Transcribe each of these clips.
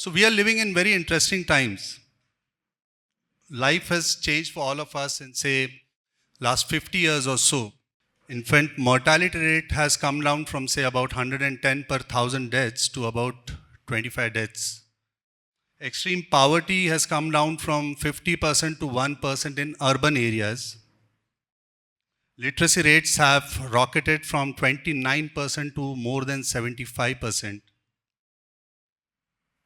So we are living in very interesting times. Life has changed for all of us in, say, last 50 years or so. Infant mortality rate has come down from, say, about 110 per 1,000 deaths to about 25 deaths. Extreme poverty has come down from 50% to 1% in urban areas. Literacy rates have rocketed from 29% to more than 75%.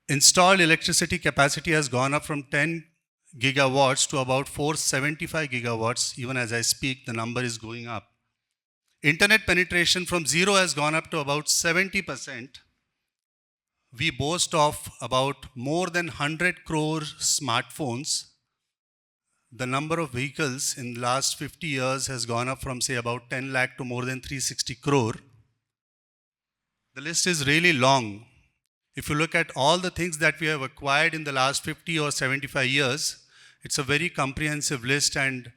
Installed electricity capacity has gone up from 10 gigawatts to about 475 gigawatts. Even as I speak, the number is going up. Internet penetration from zero has gone up to about 70%. We boast of about more than 100 crore smartphones. The number of vehicles in the last 50 years has gone up from, say, about 10 lakh to more than 360 crore. The list is really long. If you look at all the things that we have acquired in the last 50 or 75 years, it's a very comprehensive list, and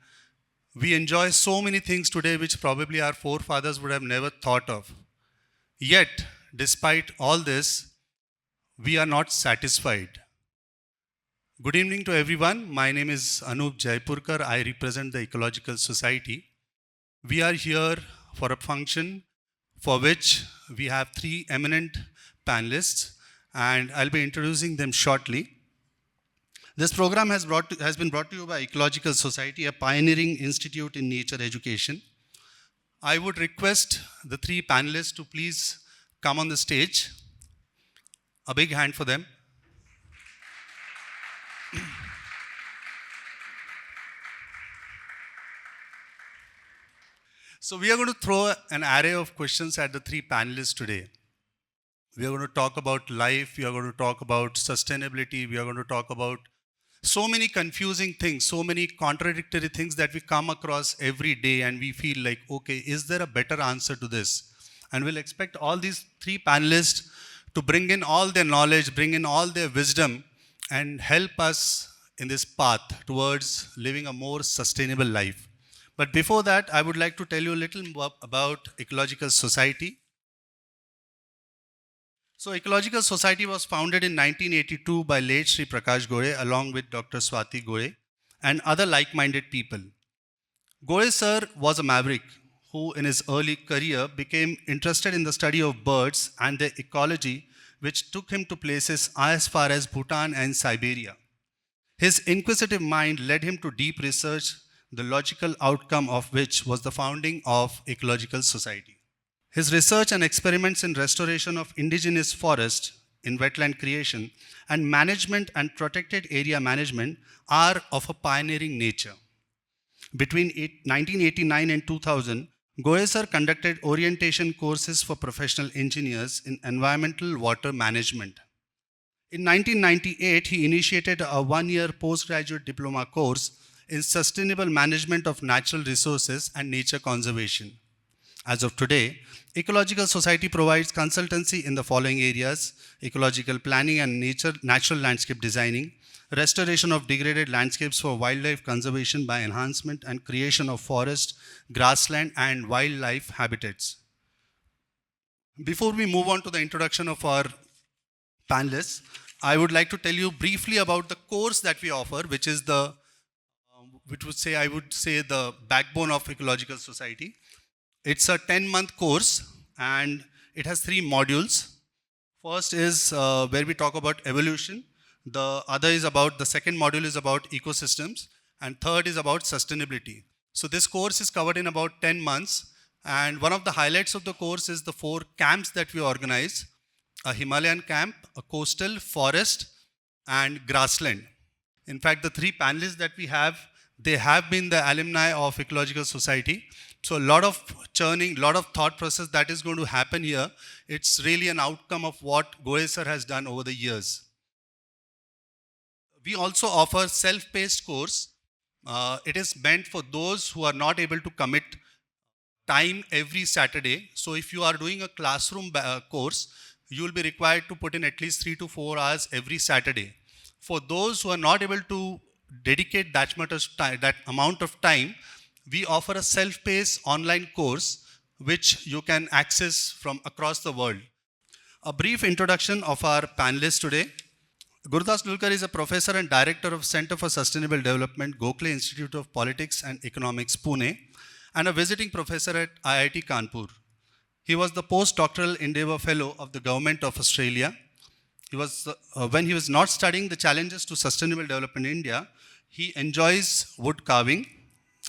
we enjoy so many things today which probably our forefathers would have never thought of. Yet, despite all this, we are not satisfied. Good evening to everyone. My name is Anup Jaipurkar. I represent the Ecological Society. We are here for a function for which we have three eminent panelists, and I'll be introducing them shortly. This program has been brought to you by Ecological Society, a pioneering institute in nature education. I would request the three panelists to please come on the stage. A big hand for them. So we are going to throw an array of questions at the three panelists today. We are going to talk about life, we are going to talk about sustainability, we are going to talk about so many confusing things, so many contradictory things that we come across every day, and we feel like, okay, is there a better answer to this? And we'll expect all these three panelists to bring in all their knowledge, bring in all their wisdom, and help us in this path towards living a more sustainable life. But before that, I would like to tell you a little about Ecological Society. So Ecological Society was founded in 1982 by late Sri Prakash Gore along with Dr. Swati Gore and other like-minded people. Gore sir was a maverick who in his early career became interested in the study of birds and their ecology, which took him to places as far as Bhutan and Siberia. His inquisitive mind led him to deep research, the logical outcome of which was the founding of Ecological Society. His research and experiments in restoration of indigenous forest, in wetland creation, and management and protected area management are of a pioneering nature. Between 1989 and 2000, Gore sir conducted orientation courses for professional engineers in environmental water management. In 1998, he initiated a one-year postgraduate diploma course in sustainable management of natural resources and nature conservation. As of today, Ecological Society provides consultancy in the following areas: ecological planning and natural landscape designing, restoration of degraded landscapes for wildlife conservation by enhancement and creation of forest, grassland, and wildlife habitats. Before we move on to the introduction of our panelists, I would like to tell you briefly about the course that we offer, which is the backbone of Ecological Society. It's a 10-month course, and it has three modules. First is where we talk about evolution. The second module is about ecosystems, and third is about sustainability. So this course is covered in about 10 months, and one of the highlights of the course is the 4 camps that we organize: a Himalayan camp, a coastal, forest, and grassland. In fact, the three panelists that we have, they have been the alumni of Ecological Society. So a lot of churning, a lot of thought process that is going to happen here. It's really an outcome of what Gore sir has done over the years. We also offer self-paced course. It is meant for those who are not able to commit time every Saturday. So if you are doing a classroom course, you will be required to put in at least 3 to 4 hours every Saturday. For those who are not able to dedicate that amount of time, we offer a self-paced online course which you can access from across the world. A brief introduction of our panelists today. Gurudas Nulkar is a professor and director of Center for Sustainable Development, Gokhale Institute of Politics and Economics, Pune, and a visiting professor at IIT Kanpur. He was the postdoctoral endeavor fellow of the Government of Australia. When he was not studying the challenges to sustainable development in India, he enjoys wood carving.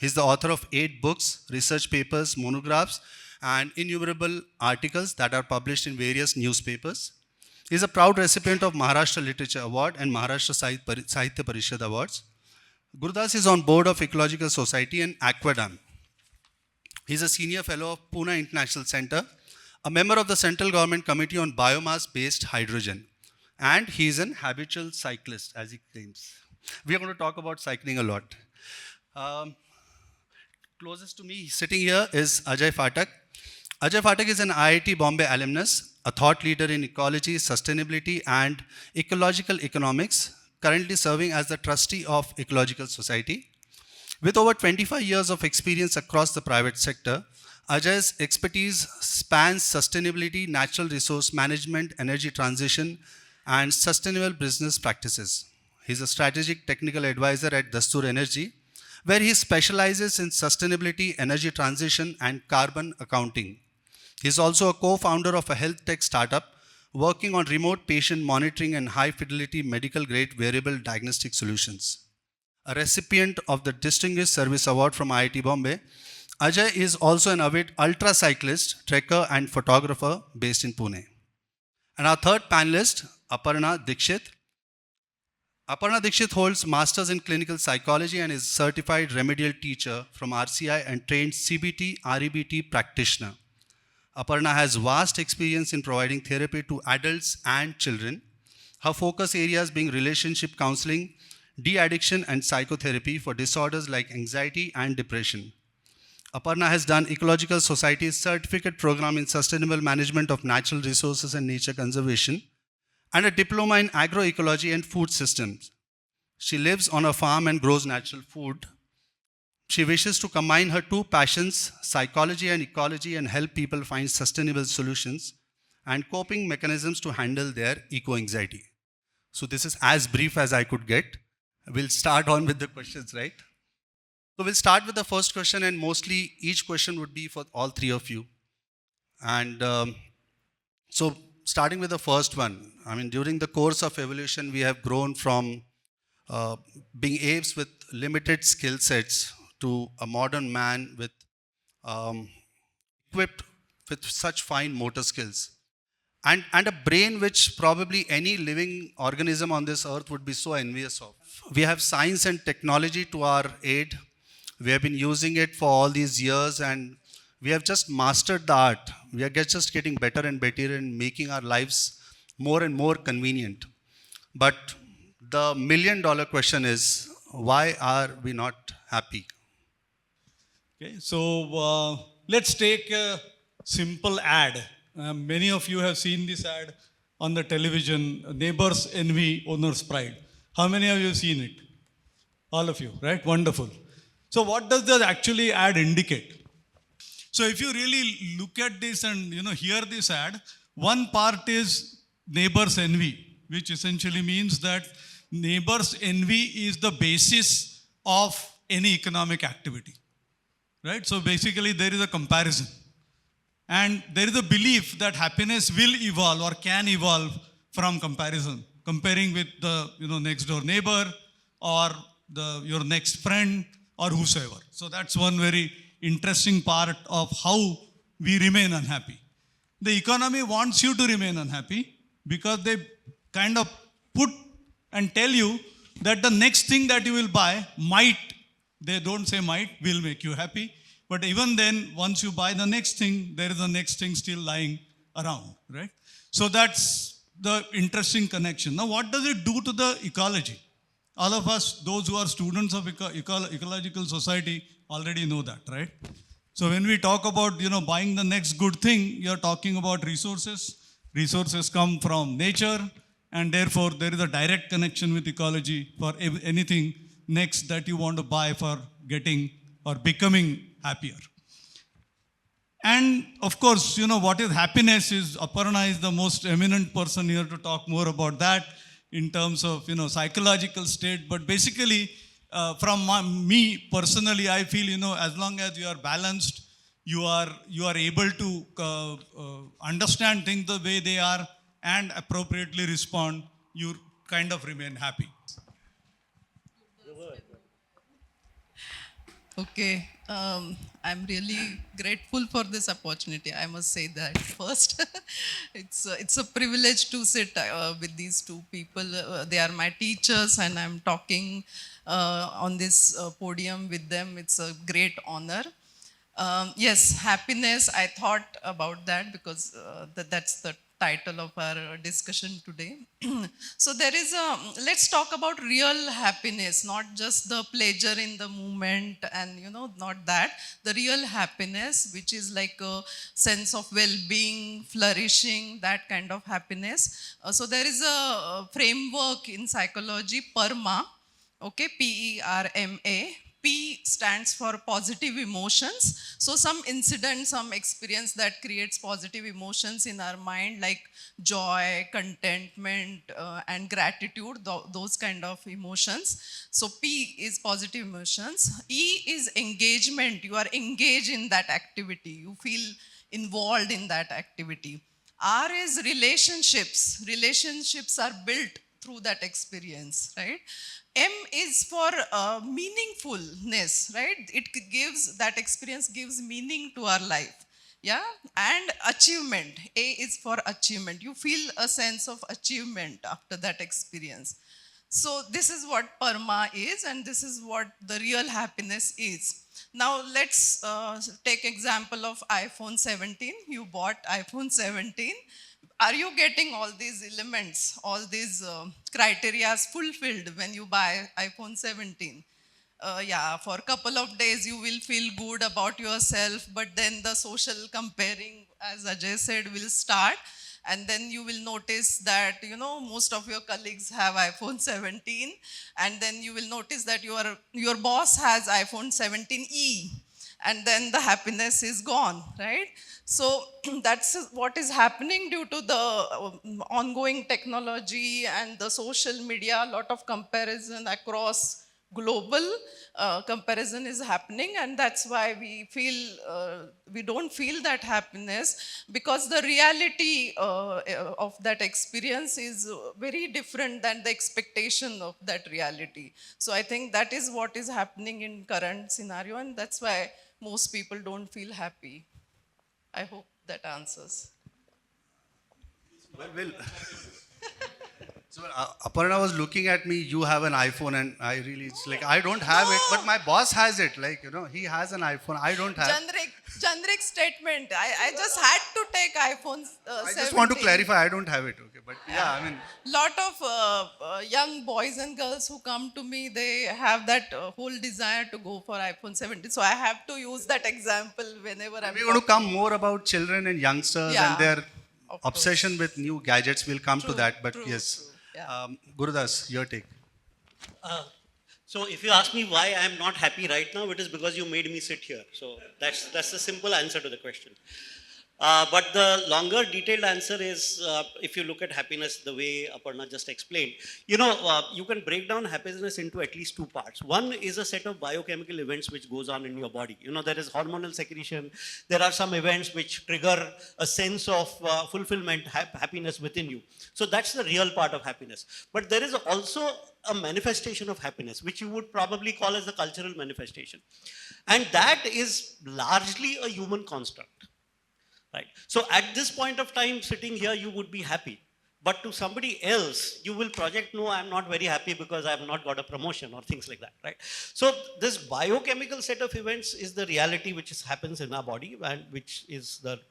He's the author of 8 books, research papers, monographs, and innumerable articles that are published in various newspapers. He is a proud recipient of Maharashtra Literature Award and Maharashtra Sahitya Parishad Awards. Gurudas is on board of Ecological Society and Aquadam. He is a senior fellow of Pune International Center, a member of the Central Government Committee on Biomass-Based Hydrogen, and he is an habitual cyclist, as he claims. We are going to talk about cycling a lot. Closest to me sitting here is Ajay Phatak. Ajay Phatak is an IIT Bombay alumnus, a thought leader in ecology, sustainability, and ecological economics, currently serving as the trustee of Ecological Society. With over 25 years of experience across the private sector, Ajay's expertise spans sustainability, natural resource management, energy transition, and sustainable business practices. He's a strategic technical advisor at Dastur Energy, where he specializes in sustainability, energy transition, and carbon accounting. He's also a co-founder of a health tech startup working on remote patient monitoring and high-fidelity medical-grade wearable diagnostic solutions. A recipient of the Distinguished Service Award from IIT Bombay, Ajay is also an avid ultra cyclist, trekker, and photographer based in Pune. And our third panelist, Aparna Dikshit. Aparna Dikshit holds Masters in Clinical Psychology and is certified remedial teacher from RCI and trained CBT, REBT practitioner. Aparna has vast experience in providing therapy to adults and children. Her focus areas being relationship counseling, de-addiction, and psychotherapy for disorders like anxiety and depression. Aparna has done Ecological Society's certificate program in sustainable management of natural resources and nature conservation, and a diploma in agroecology and food systems. She lives on a farm and grows natural food. She wishes to combine her two passions, psychology and ecology, and help people find sustainable solutions and coping mechanisms to handle their eco-anxiety. So this is as brief as I could get. We'll start on with the questions, right? So we'll start with the first question, and mostly each question would be for all three of you. And so starting with the first one, I mean, during the course of evolution, we have grown from being apes with limited skill sets to a modern man with equipped with such fine motor skills. And a brain which probably any living organism on this earth would be so envious of. We have science and technology to our aid. We have been using it for all these years, and we have just mastered the art. We are just getting better and better in making our lives more and more convenient. But the million-dollar question is, why are we not happy? Okay, so let's take a simple ad. Many of you have seen this ad on the television, Neighbors Envy, Owner's Pride. How many of you have seen it? All of you, right? Wonderful. So what does the actually ad indicate? So if you really look at this and hear this ad, one part is neighbors envy, which essentially means that neighbors envy is the basis of any economic activity, right? So basically there is a comparison, and there is a belief that happiness will evolve or can evolve from comparison, comparing with the next door neighbor or your next friend or whosoever. So that's one very interesting part of how we remain unhappy. The economy wants you to remain unhappy because they kind of put and tell you that the next thing that you will buy might, they don't say might, will make you happy. But even then, once you buy the next thing, there is the next thing still lying around, right? So that's the interesting connection. Now, what does it do to the ecology? All of us, those who are students of Ecological Society, already know that, right? So when we talk about, buying the next good thing, you're talking about resources. Resources come from nature, and therefore there is a direct connection with ecology for anything next that you want to buy for getting or becoming happier. And of course, what is happiness is, Aparna is the most eminent person here to talk more about that. in terms of, psychological state. But basically, me personally, I feel, as long as you are balanced, you are able to understand things the way they are and appropriately respond, you kind of remain happy. Okay, I'm really grateful for this opportunity. I must say that first. It's a privilege to sit with these two people. They are my teachers, and I'm talking on this podium with them. It's a great honor. Yes, happiness. I thought about that because that's the title of our discussion today. So there is let's talk about real happiness, not just the pleasure in the moment and, not that. The real happiness, which is like a sense of well-being, flourishing, that kind of happiness. So there is a framework in psychology, PERMA. Okay, PERMA. P stands for positive emotions. So some incident, some experience that creates positive emotions in our mind, like joy, contentment, and gratitude, those kind of emotions. So P is positive emotions. E is engagement. You are engaged in that activity. You feel involved in that activity. R is relationships. Relationships are built through that experience, right? M is for meaningfulness, right? That experience gives meaning to our life. Yeah, and achievement. A is for achievement. You feel a sense of achievement after that experience. So this is what PERMA is, and this is what the real happiness is. Now let's take example of iPhone 17. You bought iPhone 17. Are you getting all these elements, all these criteria fulfilled when you buy iPhone 17? Yeah, for a couple of days you will feel good about yourself, but then the social comparing, as Ajay said, will start. And then you will notice that, most of your colleagues have iPhone 17. And then you will notice that your boss has iPhone 17e. And then the happiness is gone, right? So that's what is happening due to the ongoing technology and the social media. A lot of comparison across global comparison is happening, and that's why we don't feel that happiness, because the reality of that experience is very different than the expectation of that reality. So I think that is what is happening in current scenario, and that's why most people don't feel happy. I hope that answers. Well, so Aparna was looking at me. You have an iPhone, and it's like I don't have it, but my boss has it. Like, he has an iPhone. I don't have. Chandrik statement. I just had to take iPhone I just want to clarify. I don't have it. Okay, but yeah, I mean, lot of young boys and girls who come to me, they have that whole desire to go for iPhone 17. So I have to use that example whenever I'm we're going to come talking. more about children and youngsters Yeah, and their of obsession with new gadgets. We'll come to True, that. But true, yes, true. Yeah. Gurudas, your take. Uh, so if you ask me why I am not happy right now, it is because you made me sit here. So that's the simple answer to the question. But the longer detailed answer is, if you look at happiness the way Aparna just explained, you can break down happiness into at least two parts. One is a set of biochemical events which goes on in your body. There is hormonal secretion. There are some events which trigger a sense of fulfillment, happiness within you. So that's the real part of happiness. But there is also a manifestation of happiness, which you would probably call as the cultural manifestation. And that is largely a human construct. Right. So at this point of time, sitting here, you would be happy. But to somebody else, you will project, no, I'm not very happy because I have not got a promotion or things like that, right? So this biochemical set of events is the reality which happens in our body, and which is the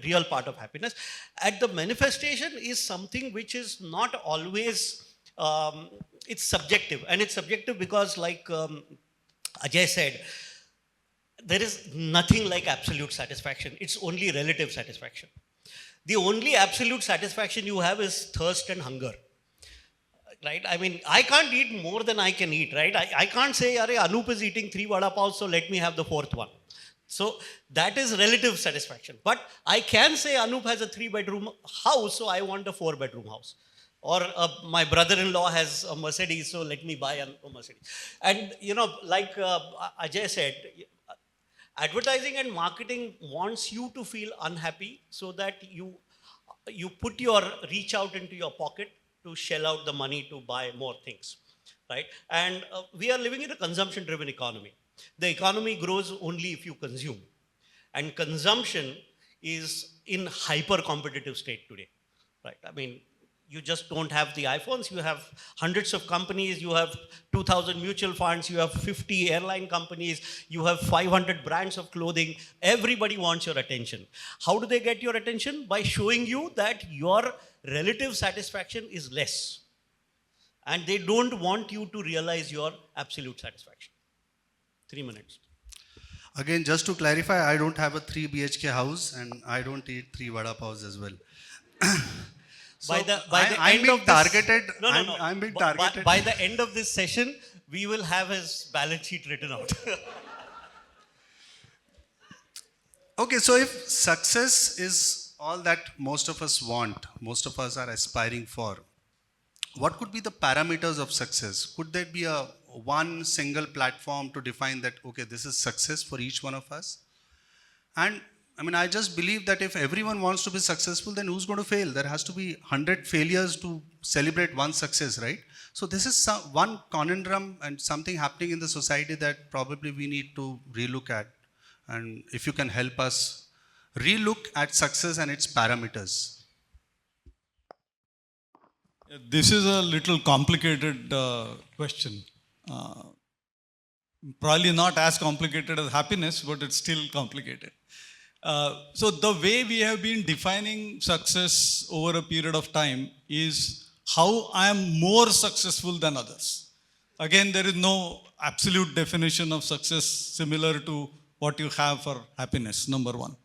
real part of happiness. And the manifestation is something which is not always, it's subjective. And it's subjective because, like Ajay said, there is nothing like absolute satisfaction. It's only relative satisfaction. The only absolute satisfaction you have is thirst and hunger. Right? I mean, I can't eat more than I can eat, right? I can't say, Arey, Anup is eating 3 vada pav, so let me have the 4th one. So that is relative satisfaction. But I can say Anup has a 3-bedroom house, so I want a 4-bedroom house. Or my brother-in-law has a Mercedes, so let me buy a Mercedes. And like Ajay said, advertising and marketing wants you to feel unhappy so that you put your reach out into your pocket to shell out the money to buy more things, right? And we are living in a consumption driven economy. The economy grows only if you consume, and consumption is in hyper competitive state today, right? I mean, you just don't have the iPhones, you have hundreds of companies, you have 2000 mutual funds, you have 50 airline companies, you have 500 brands of clothing. Everybody wants your attention. How do they get your attention? By showing you that your relative satisfaction is less, and they don't want you to realize your absolute satisfaction. 3 minutes. Again, just to clarify, I don't have a 3 BHK house and I don't eat 3 vada pavs as well. So I'm being targeted. I'm being targeted. By the end of this session, we will have his balance sheet written out. Okay, so if success is all that most of us want, most of us are aspiring for, what could be the parameters of success? Could there be a one single platform to define that, okay, this is success for each one of us? And I mean, I just believe that if everyone wants to be successful, then who's going to fail? There has to be 100 failures to celebrate one success, right? So this is one conundrum and something happening in the society that probably we need to relook at. And if you can help us relook at success and its parameters. This is a little complicated question. Probably not as complicated as happiness, but it's still complicated. So the way we have been defining success over a period of time is how I am more successful than others. Again, there is no absolute definition of success similar to what you have for happiness, number one.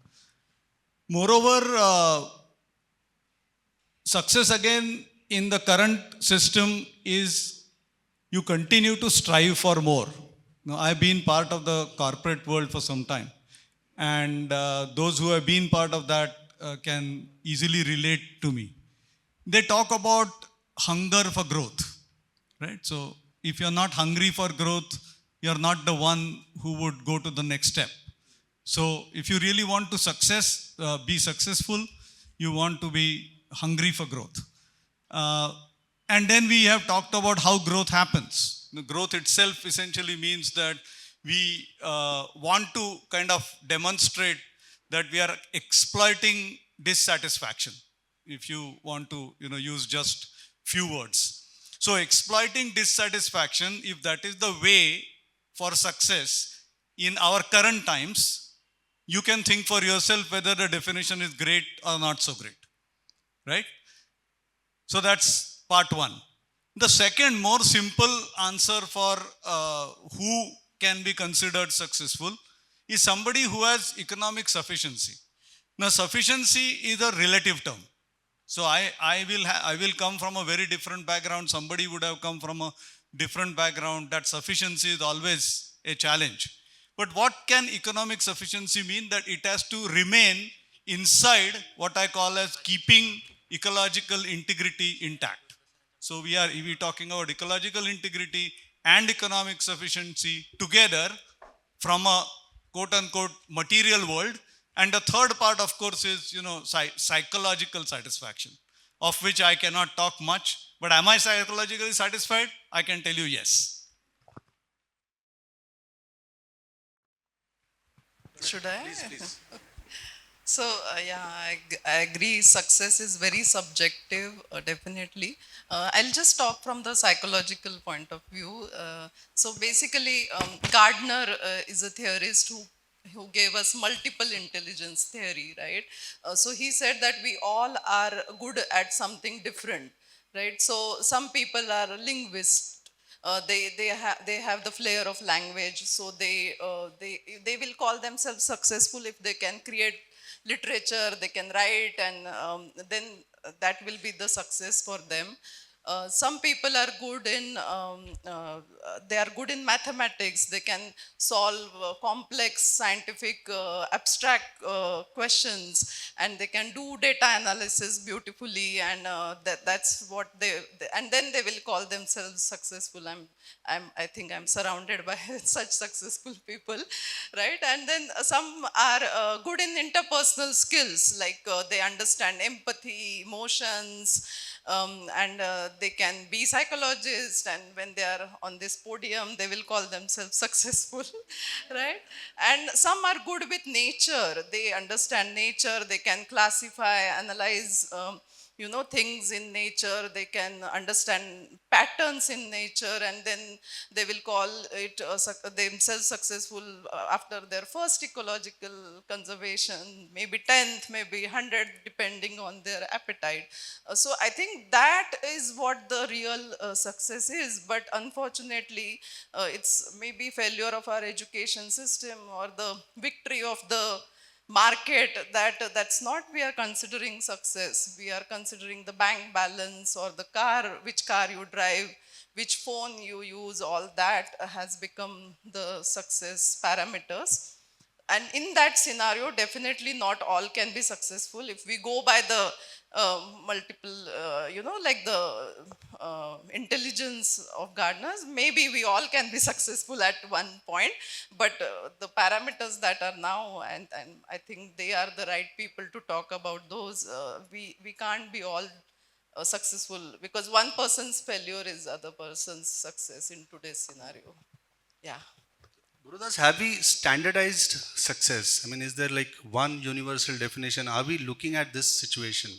Moreover, success again in the current system is you continue to strive for more. Now, I've been part of the corporate world for some time. And those who have been part of that can easily relate to me. They talk about hunger for growth, right? So if you're not hungry for growth, you're not the one who would go to the next step. So if you really want to be successful, you want to be hungry for growth. And then we have talked about how growth happens. The growth itself essentially means that we want to kind of demonstrate that we are exploiting dissatisfaction, if you want to use just few words. So exploiting dissatisfaction, if that is the way for success in our current times, you can think for yourself whether the definition is great or not so great, right? So that's part one. The second, more simple answer for who can be considered successful is somebody who has economic sufficiency. Now, sufficiency is a relative term. So I will come from a very different background. Somebody would have come from a different background. That sufficiency is always a challenge. But what can economic sufficiency mean? That it has to remain inside what I call as keeping ecological integrity intact. So we're talking about ecological integrity and economic sufficiency together from a quote-unquote material world. And the third part, of course, is psychological satisfaction, of which I cannot talk much. But am I psychologically satisfied? I can tell you yes. Should I? Please. So, I agree. Success is very subjective, definitely. I'll just talk from the psychological point of view. So, basically, Gardner is a theorist who gave us multiple intelligence theory, right? So, he said that we all are good at something different, right? So, some people are linguists. They have the flair of language, so they will call themselves successful if they can create literature, they can write, and then that will be the success for them. Some people are good in, they are good in mathematics. They can solve complex scientific abstract questions, and they can do data analysis beautifully, and that's what and then they will call themselves successful. I think I'm surrounded by such successful people, right? And then some are good in interpersonal skills, like they understand empathy, emotions, and they can be psychologists, and when they are on this podium they will call themselves successful, right? And some are good with nature. They understand nature. They can classify, analyze, things in nature. They can understand patterns in nature, and then they will call it themselves successful after their first ecological conservation, maybe 10th, maybe 100, depending on their appetite. So I think that is what the real success is. But unfortunately, it's maybe failure of our education system or the victory of the market, that's not we are considering success. We are considering the bank balance, or the car, which car you drive, which phone you use. All that has become the success parameters. And in that scenario, definitely not all can be successful. If we go by the multiple, like the intelligence of gardeners, maybe we all can be successful at one point. But the parameters that are now, and I think they are the right people to talk about those. We can't be all successful, because one person's failure is other person's success in today's scenario. Yeah. Gurudas, have we standardized success? I mean, is there like one universal definition? Are we looking at this situation?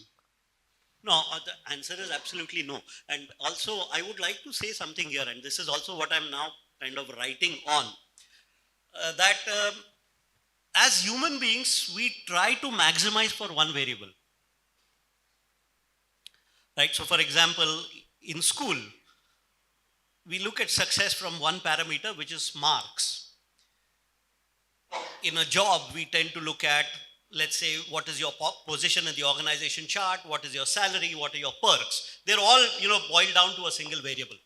No, the answer is absolutely no. And also, I would like to say something here, and this is also what I'm now kind of writing on, that as human beings, we try to maximize for one variable. Right? So, for example, in school, we look at success from one parameter, which is marks. In a job, we tend to look at, let's say, what is your position in the organization chart, what is your salary, what are your perks. They're all, boiled down to a single variable.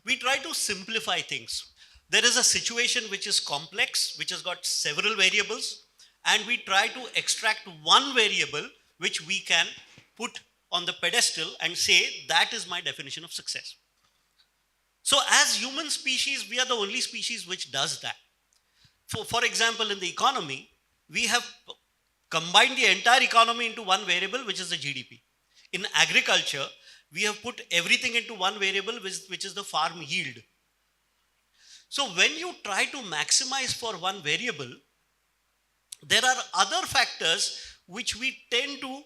We try to simplify things. There is a situation which is complex, which has got several variables, and we try to extract one variable which we can put on the pedestal and say, that is my definition of success. So as human species, we are the only species which does that. For example, in the economy, we have combined the entire economy into one variable, which is the GDP. In agriculture, we have put everything into one variable, which is the farm yield. So when you try to maximize for one variable, there are other factors which we tend to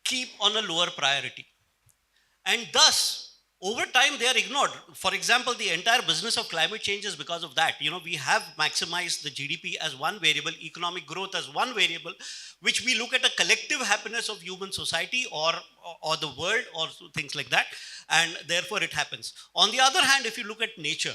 keep on a lower priority. And thus, over time, they are ignored. For example, the entire business of climate change is because of that. We have maximized the GDP as one variable, economic growth as one variable, which we look at a collective happiness of human society or the world or things like that. And therefore, it happens. On the other hand, if you look at nature,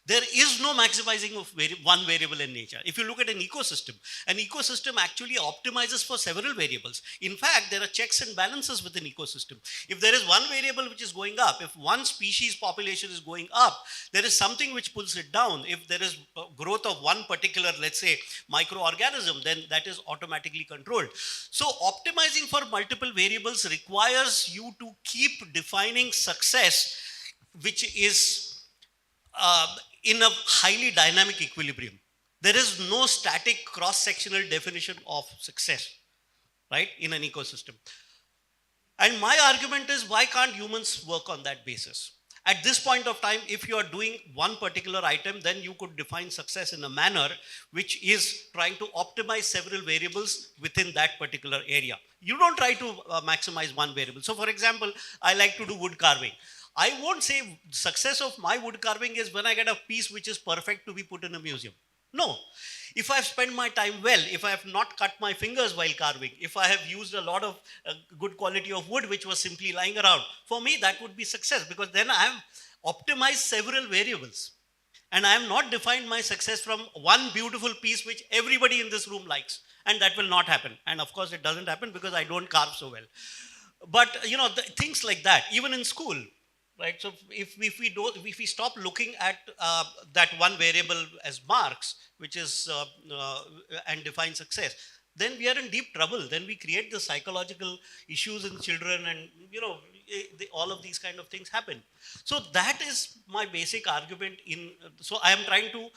there is no maximizing of one variable in nature. If you look at an ecosystem actually optimizes for several variables. In fact, there are checks and balances within ecosystem. If there is one variable which is going up, if one species population is going up, there is something which pulls it down. If there is growth of one particular, let's say, microorganism, then that is automatically controlled. So optimizing for multiple variables requires you to keep defining success, which is in a highly dynamic equilibrium. There is no static cross-sectional definition of success, right, in an ecosystem. And my argument is, why can't humans work on that basis? At this point of time, if you are doing one particular item, then you could define success in a manner which is trying to optimize several variables within that particular area. You don't try to maximize one variable. So for example, I like to do wood carving. I won't say success of my wood carving is when I get a piece which is perfect to be put in a museum. No. If I've spent my time well, if I have not cut my fingers while carving, if I have used a lot of good quality of wood which was simply lying around, for me that would be success, because then I have optimized several variables. And I have not defined my success from one beautiful piece which everybody in this room likes. And that will not happen. And of course it doesn't happen because I don't carve so well. But things like that, even in school. right? So if we stop looking at that one variable as marks, which is and define success, then we are in deep trouble. Then we create the psychological issues in children, and all of these kind of things happen. So that is my basic argument. So I am trying to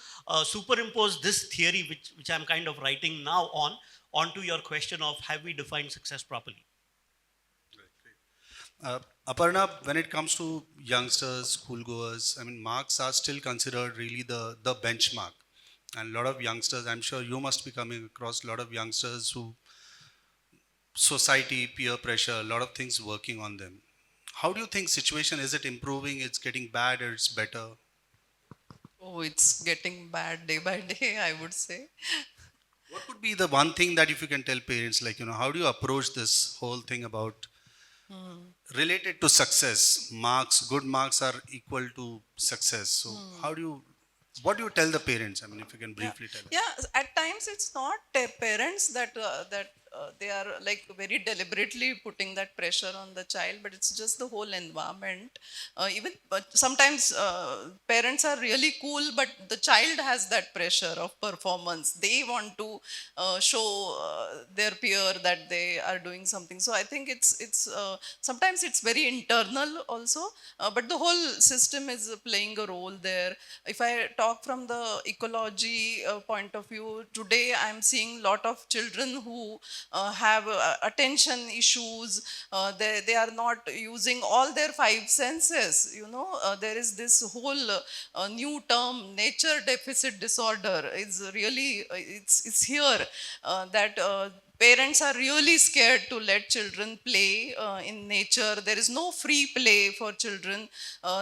superimpose this theory, which I'm kind of writing now onto your question of have we defined success properly. Aparna, when it comes to youngsters, schoolgoers, I mean, marks are still considered really the benchmark. And a lot of youngsters, I'm sure you must be coming across a lot of youngsters who, society, peer pressure, a lot of things working on them. How do you think situation, is it improving, it's getting bad, or it's better? Oh, it's getting bad day by day, I would say. What would be the one thing that if you can tell parents, like, how do you approach this whole thing about related to success? Marks, good marks are equal to success. So what do you tell the parents? I mean, if you can Yeah, briefly tell us. yeah. At times, it's not parents that they are like very deliberately putting that pressure on the child, but it's just the whole environment. Even but sometimes parents are really cool, but the child has that pressure of performance. They want to show their peer that they are doing something. So I think it's sometimes it's very internal also, but the whole system is playing a role there. If I talk from the ecology point of view, today I'm seeing a lot of children who have attention issues. They are not using all their five senses. There is this whole new term, nature deficit disorder. Is really it's here that. Parents are really scared to let children play in nature. There is no free play for children.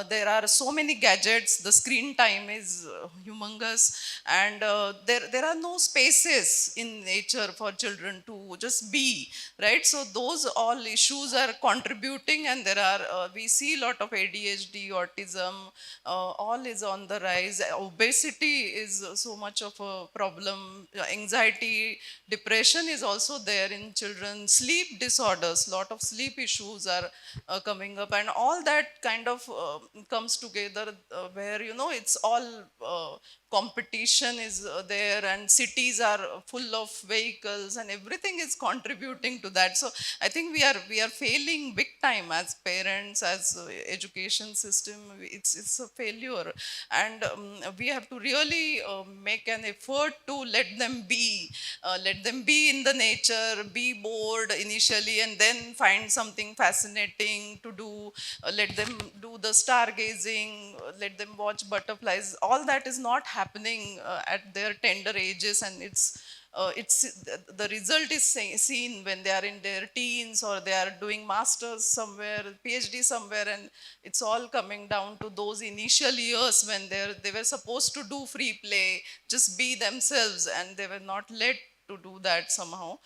There are so many gadgets. The screen time is humongous, and there are no spaces in nature for children to just be, right? So those all issues are contributing, and there are we see a lot of ADHD, autism, all is on the rise. Obesity is so much of a problem. Anxiety, depression is also there in children. Sleep disorders, lot of sleep issues are coming up, and all that kind of comes together where it's all competition is there, and cities are full of vehicles, and everything is contributing to that. So I think we are failing big time as parents, as education system. It's a failure, and we have to really make an effort to let them be in the nature, be bored initially, and then find something fascinating to do. Let them do the stargazing, let them watch butterflies. All that is not happening at their tender ages, and it's the result is seen when they are in their teens, or they are doing masters somewhere, PhD somewhere, and it's all coming down to those initial years when they were supposed to do free play, just be themselves, and they were not let to do that somehow.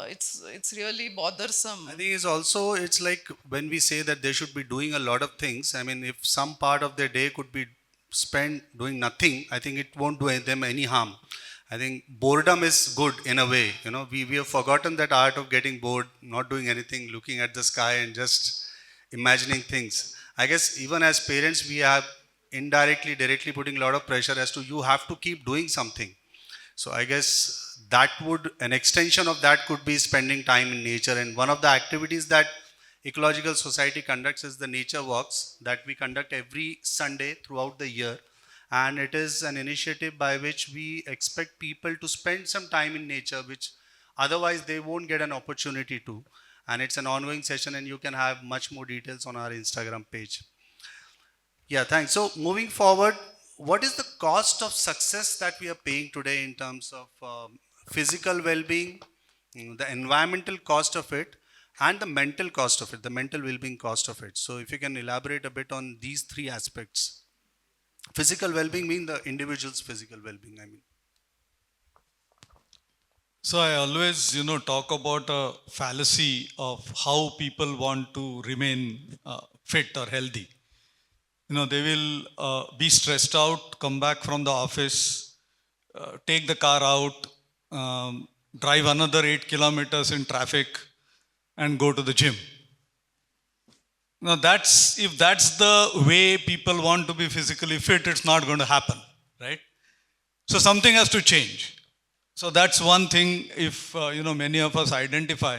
It's really bothersome. I think it's like when we say that they should be doing a lot of things. I mean, if some part of their day could be spent doing nothing, I think it won't do them any harm. I think boredom is good in a way. We have forgotten that art of getting bored, not doing anything, looking at the sky and just imagining things. I guess even as parents, we are indirectly, directly putting a lot of pressure as to you have to keep doing something. So I guess an extension of that could be spending time in nature. And one of the activities that Ecological Society conducts is the nature walks that we conduct every Sunday throughout the year. And it is an initiative by which we expect people to spend some time in nature, which otherwise they won't get an opportunity to. And it's an ongoing session, and you can have much more details on our Instagram page. Yeah, thanks. So moving forward, what is the cost of success that we are paying today in terms of physical well-being, the environmental cost of it, and the mental cost of it, the mental well-being cost of it? So if you can elaborate a bit on these three aspects. Physical well-being mean the individual's physical well-being, I mean. So I always, talk about a fallacy of how people want to remain fit or healthy. They will be stressed out, come back from the office, take the car out, drive another 8 kilometers in traffic, and go to the gym. Now if that's the way people want to be physically fit, it's not going to happen, right? So something has to change. So that's one thing. If many of us identify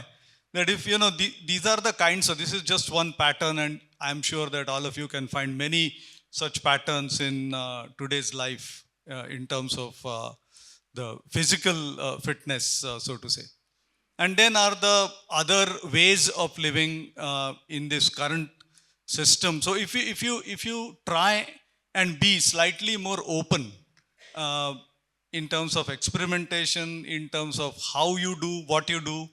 that, if these are the kinds. So this is just one pattern, and I'm sure that all of you can find many such patterns in today's life in terms of the physical fitness, so to say. And then are the other ways of living in this current system. So if you try and be slightly more open uh, in terms of experimentation, in terms of how you do what you do,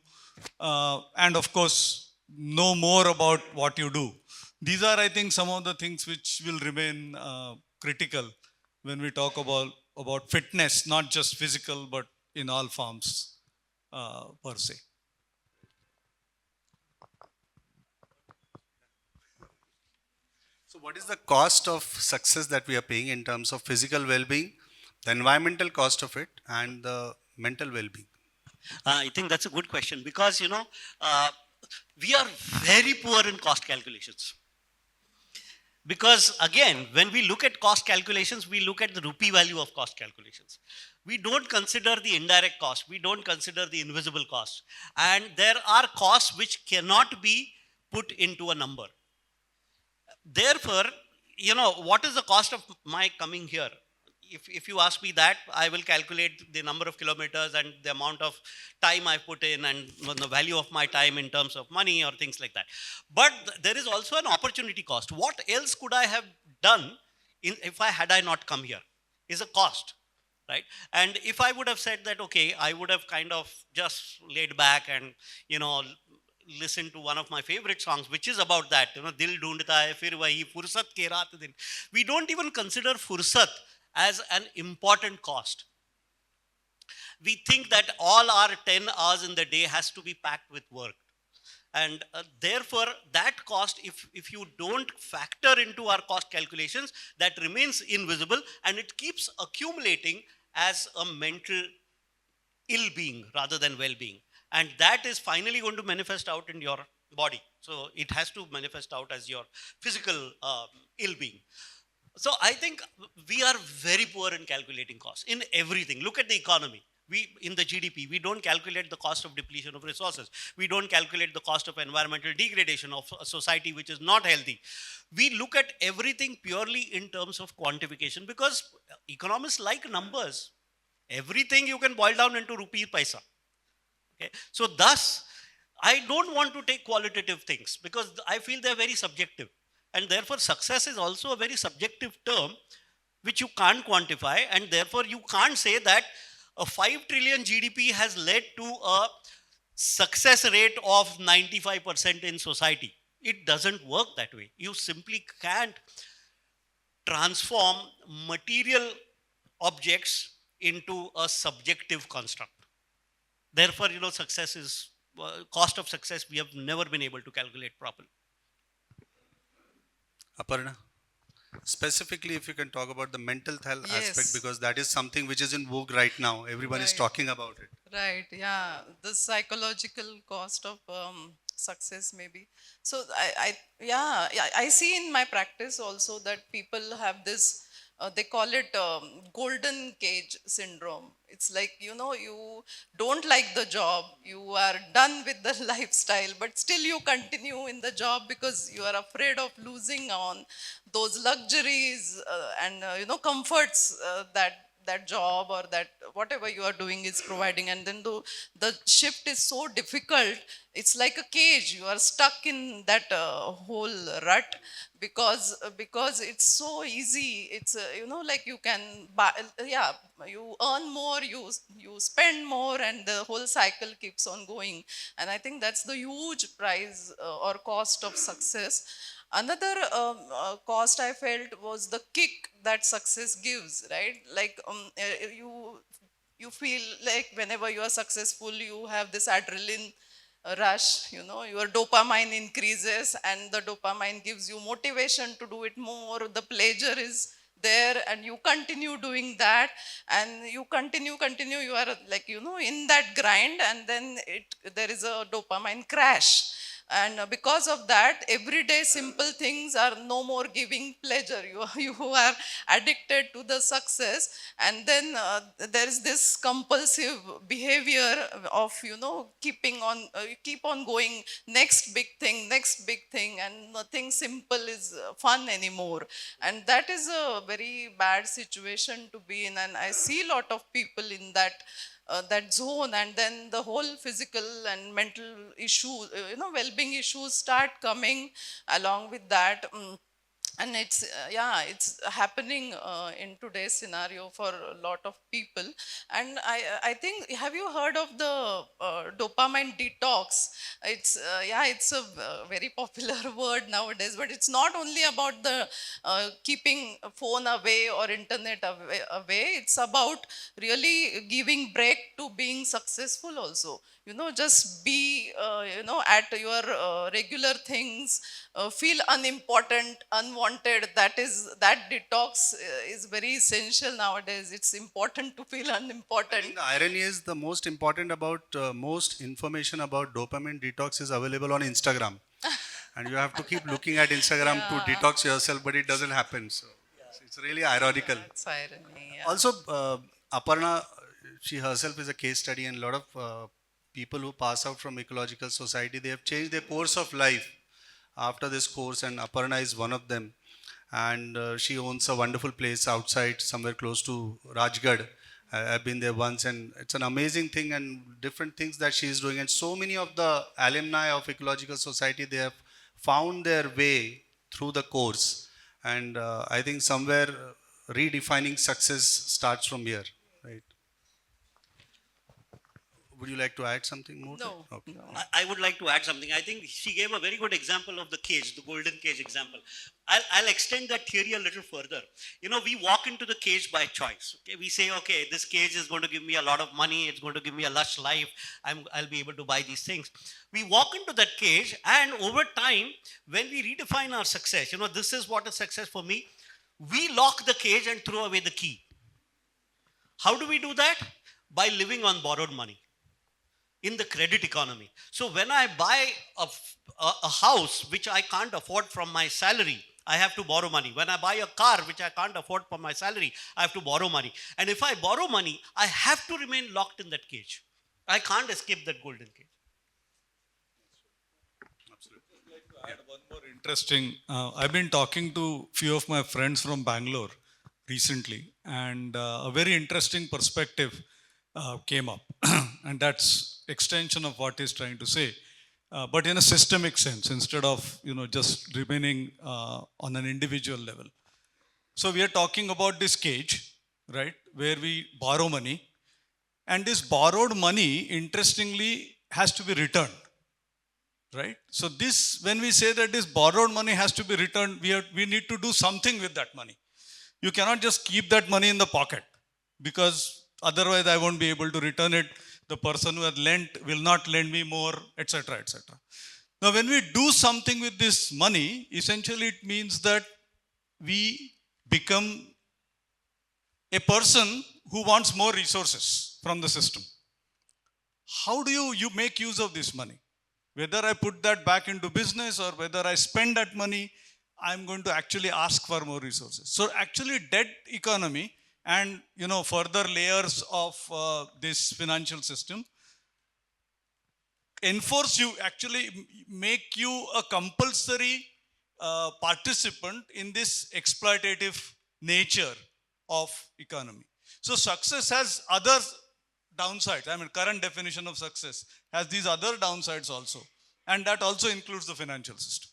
and of course know more about what you do. These are, I think, some of the things which will remain critical when we talk about fitness, not just physical, but in all forms per se. So, what is the cost of success that we are paying in terms of physical well being, the environmental cost of it, and the mental well being? I think that's a good question because, we are very poor in cost calculations. Because again, when we look at cost calculations, we look at the rupee value of cost calculations. We don't consider the indirect cost. We don't consider the invisible cost. And there are costs which cannot be put into a number. Therefore, what is the cost of my coming here? If you ask me that, I will calculate the number of kilometers and the amount of time I put in and the value of my time in terms of money or things like that. But there is also an opportunity cost. What else could I have done if I had I not come here? Is a cost, right? And if I would have said that, okay, I would have kind of just laid back and, listen to one of my favorite songs, which is about that, Dil Dhoondta Hai Fir Wahi Fursat Ke Raat Din. We don't even consider fursat as an important cost. We think that all our 10 hours in the day has to be packed with work. And therefore, that cost, if you don't factor into our cost calculations, that remains invisible and it keeps accumulating as a mental ill-being rather than well-being. And that is finally going to manifest out in your body. So it has to manifest out as your physical ill-being. So I think we are very poor in calculating costs in everything. Look at the economy. In the GDP, we don't calculate the cost of depletion of resources. We don't calculate the cost of environmental degradation of a society which is not healthy. We look at everything purely in terms of quantification because economists like numbers. Everything you can boil down into rupee paisa. Okay? So thus, I don't want to take qualitative things because I feel they're very subjective. And therefore, success is also a very subjective term which you can't quantify. And therefore, you can't say that a 5 trillion GDP has led to a success rate of 95% in society. It doesn't work that way. You simply can't transform material objects into a subjective construct. Therefore, success is, cost of success, we have never been able to calculate properly. Aparna, specifically if you can talk about the mental health aspect, Yes. because that is something which is in vogue right now. Everyone is Right. talking about it. Right, yeah, the psychological cost of success, maybe. So I see in my practice also that people have this. They call it golden cage syndrome. It's like, you don't like the job, you are done with the lifestyle, but still you continue in the job because you are afraid of losing on those luxuries and comforts that job or that whatever you are doing is providing. And then the shift is so difficult, it's like a cage, you are stuck in that whole rut because it's so easy. It's like you can buy, yeah, you earn more, you spend more, and the whole cycle keeps on going. And I think that's the huge price or cost of success. Another cost I felt was the kick that success gives, right? Like you feel like whenever you are successful, you have this adrenaline rush, your dopamine increases, and the dopamine gives you motivation to do it more. The pleasure is there, and you continue doing that, and you continue. You are like, in that grind, and then there is a dopamine crash. And because of that, everyday simple things are no more giving pleasure. You are addicted to the success, and then there is this compulsive behavior of keeping on keep on going, next big thing, and nothing simple is fun anymore. And that is a very bad situation to be in, and I see a lot of people in that zone. And then the whole physical and mental issues, well-being issues start coming along with that. And it's it's happening in today's scenario for a lot of people. And I think, have you heard of the dopamine detox? It's a very popular word nowadays, but it's not only about the keeping phone away or internet away. It's about really giving break to being successful also. Just be at your regular things, feel unimportant, unwanted. That detox is very essential nowadays. It's important to feel I unimportant. think the irony is the most important about most information about dopamine detox is available on Instagram, and you have to keep looking at Instagram to Yeah. detox yourself, but it doesn't happen. So it's really ironical. That's irony. Yeah. Also, Aparna, she herself is a case study, and a lot of people who pass out from Ecological Society, they have changed their course of life after this course, and Aparna is one of them. And she owns a wonderful place outside, somewhere close to Rajgarh. I've been there once, and it's an amazing thing, and different things that she is doing. And so many of the alumni of Ecological Society, they have found their way through the course. And I think somewhere redefining success starts from here, right? Would you like to add something more? No, Okay. no. I would like to add something. I think she gave a very good example of the cage, the golden cage example. I'll extend that theory a little further. We walk into the cage by choice. Okay, we say, okay, this cage is going to give me a lot of money. It's going to give me a lush life. I'll be able to buy these things. We walk into that cage, and over time, when we redefine our success, this is what is success for me. We lock the cage and throw away the key. How do we do that? By living on borrowed money in the credit economy. So when I buy a house which I can't afford from my salary, I have to borrow money. When I buy a car which I can't afford from my salary, I have to borrow money. And if I borrow money, I have to remain locked in that cage. I can't escape that golden cage. Add one more interesting. I've been talking to few of my friends from Bangalore recently, and a very interesting perspective came up, and that's extension of what he's trying to say, but in a systemic sense instead of just remaining on an individual level. So we are talking about this cage, right, where we borrow money, and this borrowed money, interestingly, has to be returned. Right? So this, when we say that this borrowed money has to be returned, we need to do something with that money. You cannot just keep that money in the pocket, because otherwise I won't be able to return it. The person who has lent will not lend me more, etc., etc. Now, when we do something with this money, essentially it means that we become a person who wants more resources from the system. How do you make use of this money? Whether I put that back into business or whether I spend that money, I'm going to actually ask for more resources. So actually debt economy and further layers of this financial system enforce you, actually make you a compulsory participant in this exploitative nature of economy. So success has other downsides. I mean, current definition of success has these other downsides also, and that also includes the financial system.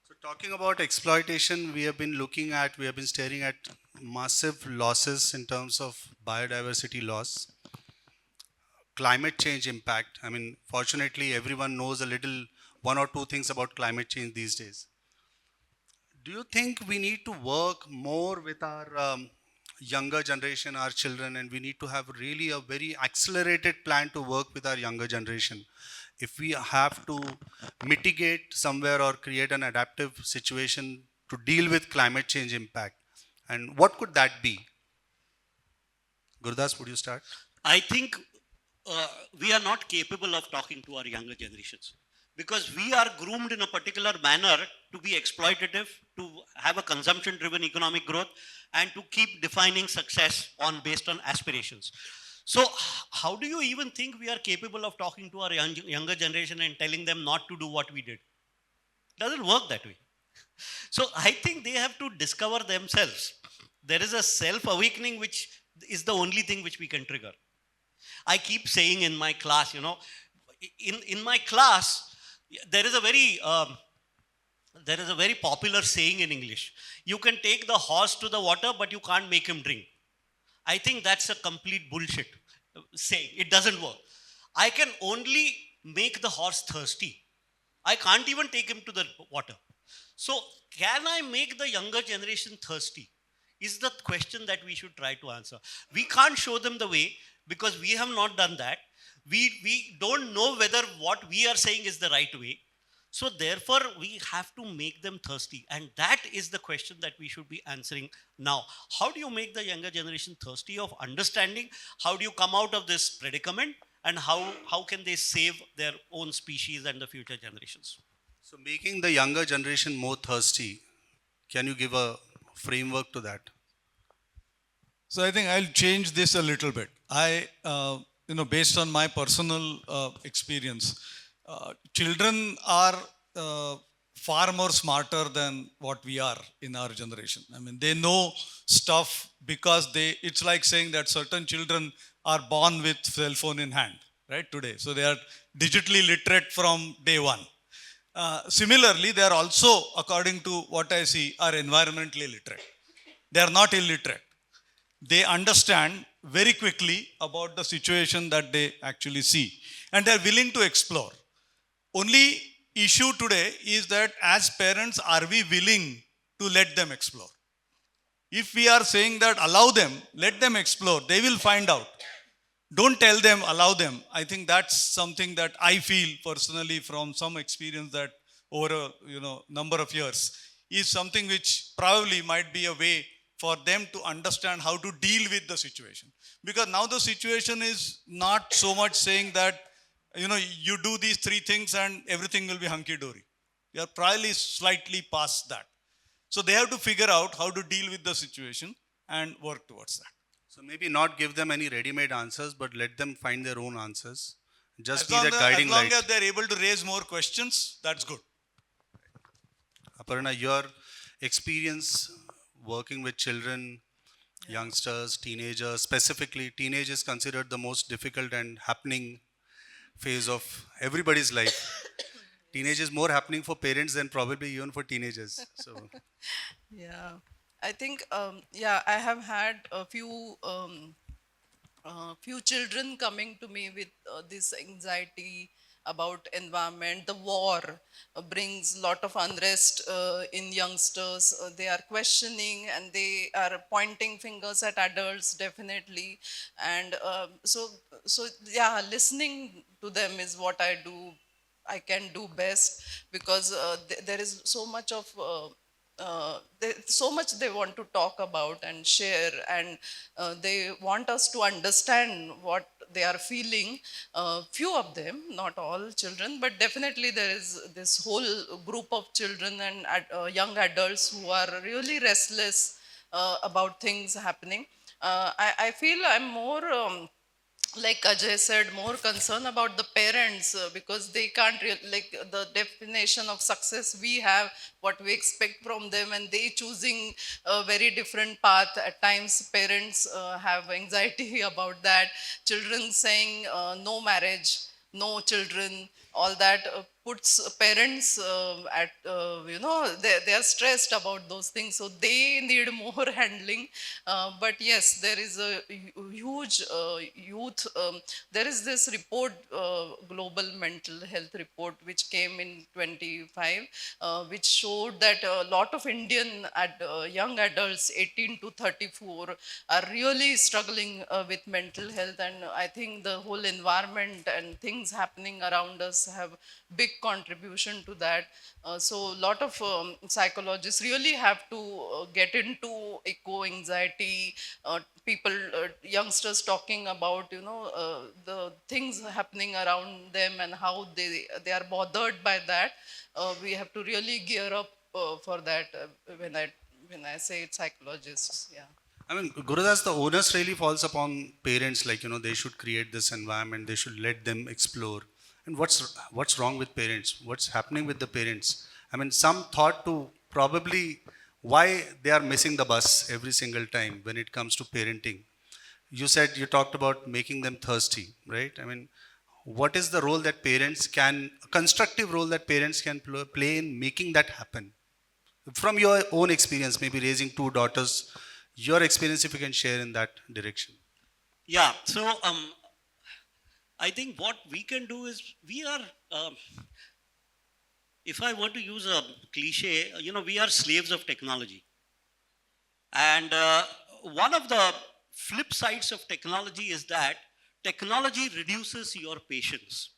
So talking about exploitation, we have been staring at massive losses in terms of biodiversity loss, climate change impact. I mean, fortunately, everyone knows a little, one or two things about climate change these days. Do you think we need to work more with our younger generation, our children, and we need to have really a very accelerated plan to work with our younger generation if we have to mitigate somewhere or create an adaptive situation to deal with climate change impact? And what could that be? Gurdas, would you start? I think uh, we are not capable of talking to our younger generations because we are groomed in a particular manner to be exploitative, to have a consumption driven economic growth, and to keep defining success on based on aspirations. So how do you even think we are capable of talking to our younger generation and telling them not to do what we did? Doesn't work that way. So I think they have to discover themselves. There is a self awakening which is the only thing which we can trigger. I keep saying in my class, in my class, there is a very popular saying in English. You can take the horse to the water, but you can't make him drink. I think that's a complete bullshit saying. It doesn't work. I can only make the horse thirsty. I can't even take him to the water. So, can I make the younger generation thirsty? Is the question that we should try to answer. We can't show them the way because we have not done that. We don't know whether what we are saying is the right way. So, therefore, we have to make them thirsty. And that is the question that we should be answering now. How do you make the younger generation thirsty of understanding? How do you come out of this predicament? And how can they save their own species and the future generations? So, making the younger generation more thirsty, can you give a framework to that? So I think I'll change this a little bit. Based on my personal experience, children are far more smarter than what we are in our generation. I mean, they know stuff because it's like saying that certain children are born with cell phone in hand, right, today. So they are digitally literate from day one. Similarly, they are also, according to what I see, are environmentally literate. They are not illiterate. They understand very quickly about the situation that they actually see. And they are willing to explore. Only issue today is that as parents, are we willing to let them explore? If we are saying that allow them, let them explore, they will find out. Don't tell them, allow them. I think that's something that I feel personally from some experience that over a number of years is something which probably might be a way for them to understand how to deal with the situation. Because now the situation is not so much saying that, you do these three things and everything will be hunky-dory. You are probably slightly past that. So they have to figure out how to deal with the situation and work towards that. So, maybe not give them any ready made answers, but let them find their own answers. Just As be long, that as, guiding as long light. as they're able to raise more questions, that's good. Aparna, your experience working with children, youngsters, teenagers, specifically, teenage is considered the most difficult and happening phase of everybody's life. Teenage is more happening for parents than probably even for teenagers. So, Yeah, I think I have had a few children coming to me with this anxiety about environment. The war brings lot of unrest in youngsters. They are questioning and they are pointing fingers at adults, definitely. And so yeah, listening to them is what I can do best, because there is so much of so much they want to talk about and share, and they want us to understand what they are feeling. Few of them, not all children, but definitely there is this whole group of children and young adults who are really restless about things happening. I feel I'm more like Ajay said, more concern about the parents, because they can't like the definition of success we have, what we expect from them, and they choosing a very different path. At times, parents have anxiety about that. Children saying no marriage, no children, all that puts parents at, they are stressed about those things. So they need more handling. But yes, there is a huge youth. There is this report, Global Mental Health Report, which came in 25, which showed that a lot of Indian young adults, 18 to 34, are really struggling with mental health. And I think the whole environment and things happening around us have big big contribution to that. So a lot of psychologists really have to get into eco-anxiety, people, youngsters talking about, the things happening around them and how they are bothered by that. We have to really gear up for that when I say psychologists, yeah. I mean, Gurudas, the onus really falls upon parents. Like, they should create this environment. They should let them explore. And what's wrong with parents? What's happening with the parents? I mean, some thought to probably why they are missing the bus every single time when it comes to parenting. You talked about making them thirsty, right? I mean, what is the role that a constructive role that parents can play in making that happen? From your own experience, maybe raising two daughters, your experience, if you can share in that direction. Yeah, so I think what we can do is we are, if I want to use a cliche, we are slaves of technology. And one of the flip sides of technology is that technology reduces your patience.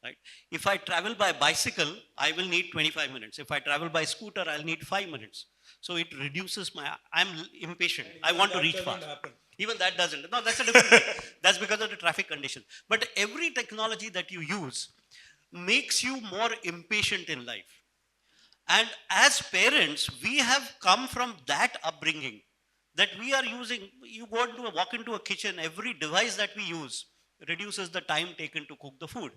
Right? If I travel by bicycle, I will need 25 minutes. If I travel by scooter, I'll need 5 minutes. So it reduces I'm impatient. I want to reach fast. Even that doesn't. No, that's a different thing. That's because of the traffic condition. But every technology that you use makes you more impatient in life. And as parents, we have come from that upbringing that we are using. You walk into a kitchen, every device that we use reduces the time taken to cook the food.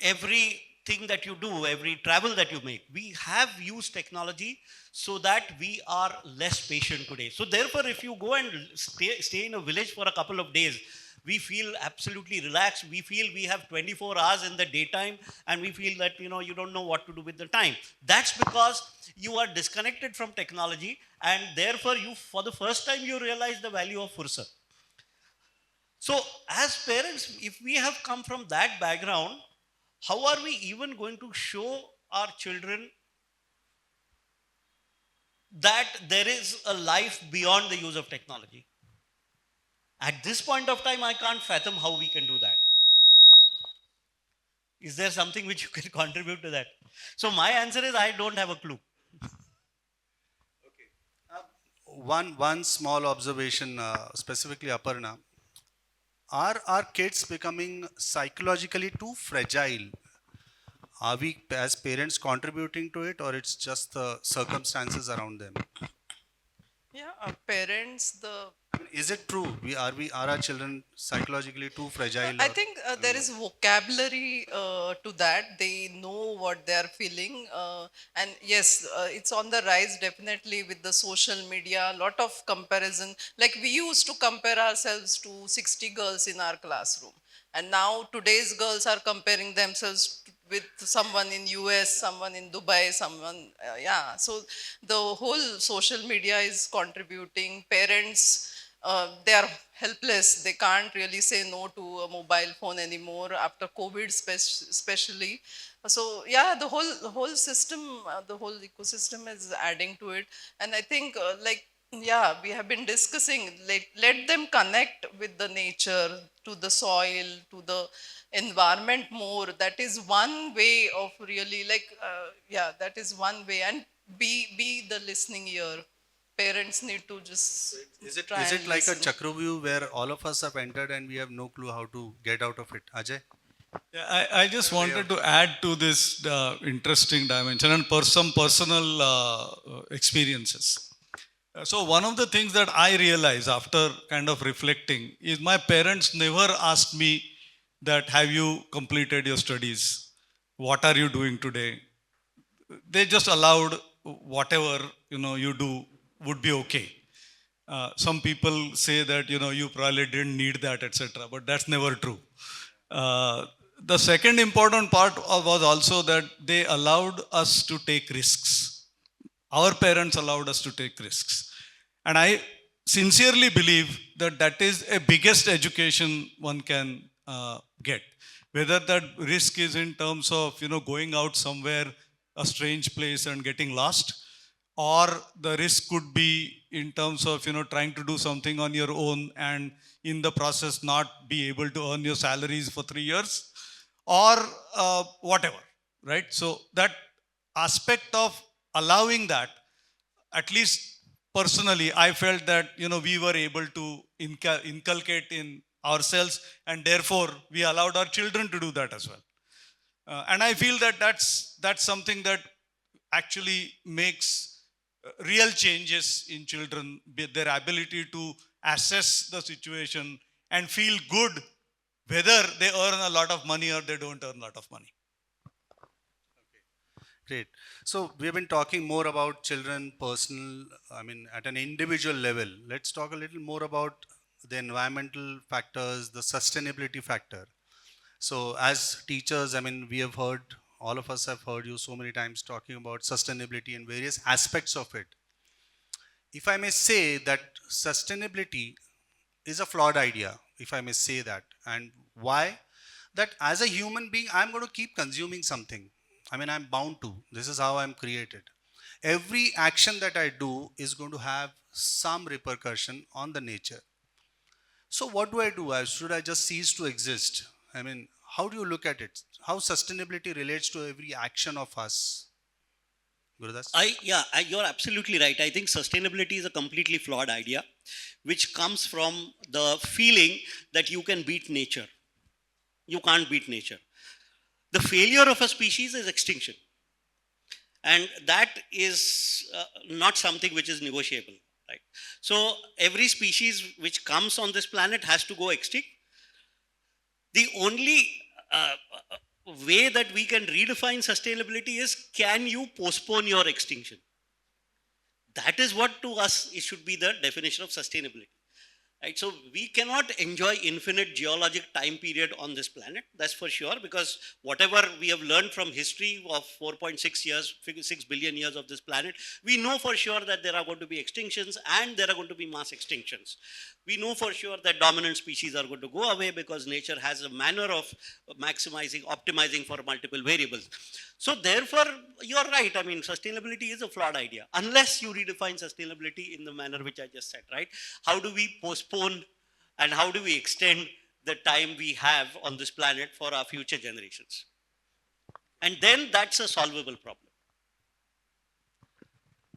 Everything that you do, every travel that you make, we have used technology so that we are less patient today. So therefore, if you go and stay in a village for a couple of days, we feel absolutely relaxed. We feel we have 24 hours in the daytime, and we feel that, you don't know what to do with the time. That's because you are disconnected from technology, and therefore for the first time, you realize the value of fursat. So as parents, if we have come from that background, how are we even going to show our children that there is a life beyond the use of technology? At this point of time, I can't fathom how we can do that. Is there something which you can contribute to that? So my answer is I don't have a clue. One small observation, specifically Aparna. Are our kids becoming psychologically too fragile? Are we as parents contributing to it, or it's just the circumstances around them? Yeah, our parents, Is it true? Are our children psychologically too fragile? I think there is vocabulary to that. They know what they are feeling. And yes, it's on the rise definitely with the social media, a lot of comparison. Like we used to compare ourselves to 60 girls in our classroom. And now today's girls are comparing themselves with someone in US, someone in Dubai, someone, yeah. So the whole social media is contributing. Parents, they are helpless. They can't really say no to a mobile phone anymore after COVID, especially. So yeah, the whole system, the whole ecosystem is adding to it. And I think yeah, we have been discussing, let them connect with the nature, to the soil, to the environment more. That is one way of really yeah, that is one way. And be the listening ear. Parents need to just Is it try and like a listen. Chakravyuh where all of us have entered and we have no clue how to get out of it? Ajay? Yeah, I just wanted to add to this interesting dimension and some personal experiences. So one of the things that I realized after kind of reflecting is my parents never asked me that, have you completed your studies? What are you doing today? They just allowed whatever you do would be okay. Some people say that you probably didn't need that, etc. But that's never true. The second important part was also that they allowed us to take risks. Our parents allowed us to take risks. And I sincerely believe that that is a biggest education one can get. Whether that risk is in terms of going out somewhere, a strange place and getting lost, or the risk could be in terms of trying to do something on your own and in the process not be able to earn your salaries for 3 years, or whatever, right? So that aspect of allowing that, at least personally, I felt that, we were able to inculcate in ourselves, and therefore we allowed our children to do that as well. And I feel that that's something that actually makes real changes in children, their ability to assess the situation and feel good whether they earn a lot of money or they don't earn a lot of money. Great. So we have been talking more about children, personal, I mean, at an individual level. Let's talk a little more about the environmental factors, the sustainability factor. So as teachers, I mean, we have heard, all of us have heard you so many times talking about sustainability and various aspects of it. If I may say that sustainability is a flawed idea, if I may say that. And why? That as a human being, I'm going to keep consuming something. I mean, I'm bound to. This is how I'm created. Every action that I do is going to have some repercussion on the nature. So what do I do? Should I just cease to exist? I mean, how do you look at it? How sustainability relates to every action of us? Gurudas? You're absolutely right. I think sustainability is a completely flawed idea, which comes from the feeling that you can beat nature. You can't beat nature. The failure of a species is extinction. And that is not something which is negotiable, right? So every species which comes on this planet has to go extinct. The only way that we can redefine sustainability is, can you postpone your extinction? That is what to us it should be the definition of sustainability. Right? So we cannot enjoy infinite geologic time period on this planet, that's for sure, because whatever we have learned from history of 4.6 years, 6 billion years of this planet, we know for sure that there are going to be extinctions and there are going to be mass extinctions. We know for sure that dominant species are going to go away because nature has a manner of maximizing, optimizing for multiple variables. So therefore, you're right. I mean, sustainability is a flawed idea unless you redefine sustainability in the manner which I just said, right? How do we postpone and how do we extend the time we have on this planet for our future generations? And then that's a solvable problem.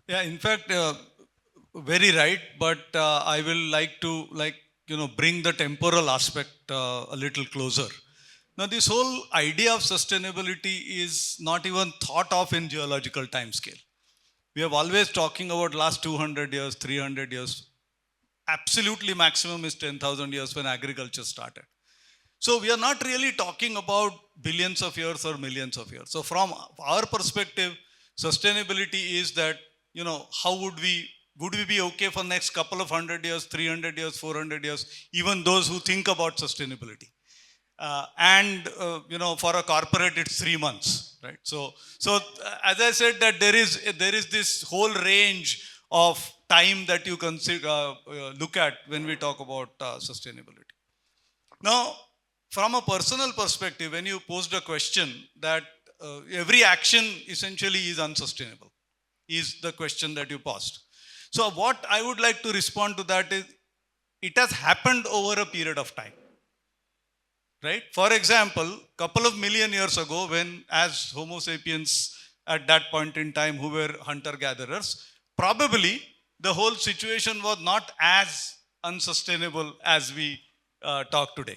Yeah, in fact, very right. But I will like to bring the temporal aspect a little closer. Now, this whole idea of sustainability is not even thought of in geological time scale. We have always talking about last 200 years, 300 years. Absolutely maximum is 10,000 years when agriculture started. So we are not really talking about billions of years or millions of years. So from our perspective, sustainability is that, how would we be okay for next couple of 100 years, 300 years, 400 years, even those who think about sustainability. For a corporate, it's 3 months, right? So as I said, that there is this whole range of time that you consider look at when we talk about sustainability. Now, from a personal perspective, when you posed a question that every action essentially is unsustainable, is the question that you posed. So what I would like to respond to that is, it has happened over a period of time. Right? For example, couple of million years ago, when as Homo sapiens at that point in time who were hunter-gatherers, probably the whole situation was not as unsustainable as we talk today.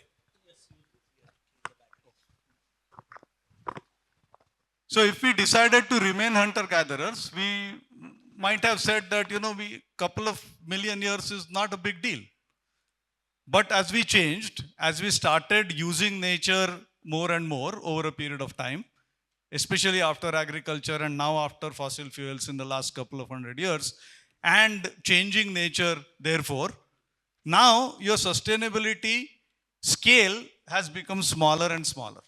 So if we decided to remain hunter-gatherers, we might have said that, we couple of million years is not a big deal. But as we changed, as we started using nature more and more over a period of time, especially after agriculture and now after fossil fuels in the last couple of 100 years, and changing nature, therefore, now your sustainability scale has become smaller and smaller.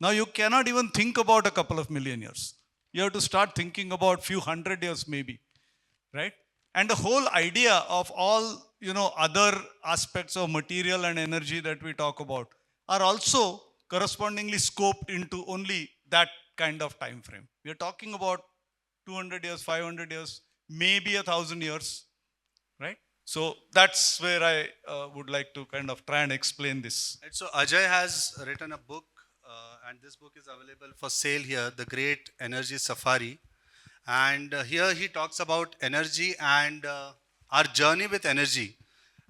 Now you cannot even think about a couple of million years. You have to start thinking about few hundred years maybe, right? And the whole idea of all other aspects of material and energy that we talk about are also correspondingly scoped into only that kind of time frame. We are talking about 200 years, 500 years, maybe 1,000 years, right? So that's where I would like to kind of try and explain this. So Ajay has written a book and this book is available for sale here, The Great Energy Safari. And here he talks about energy and our journey with energy.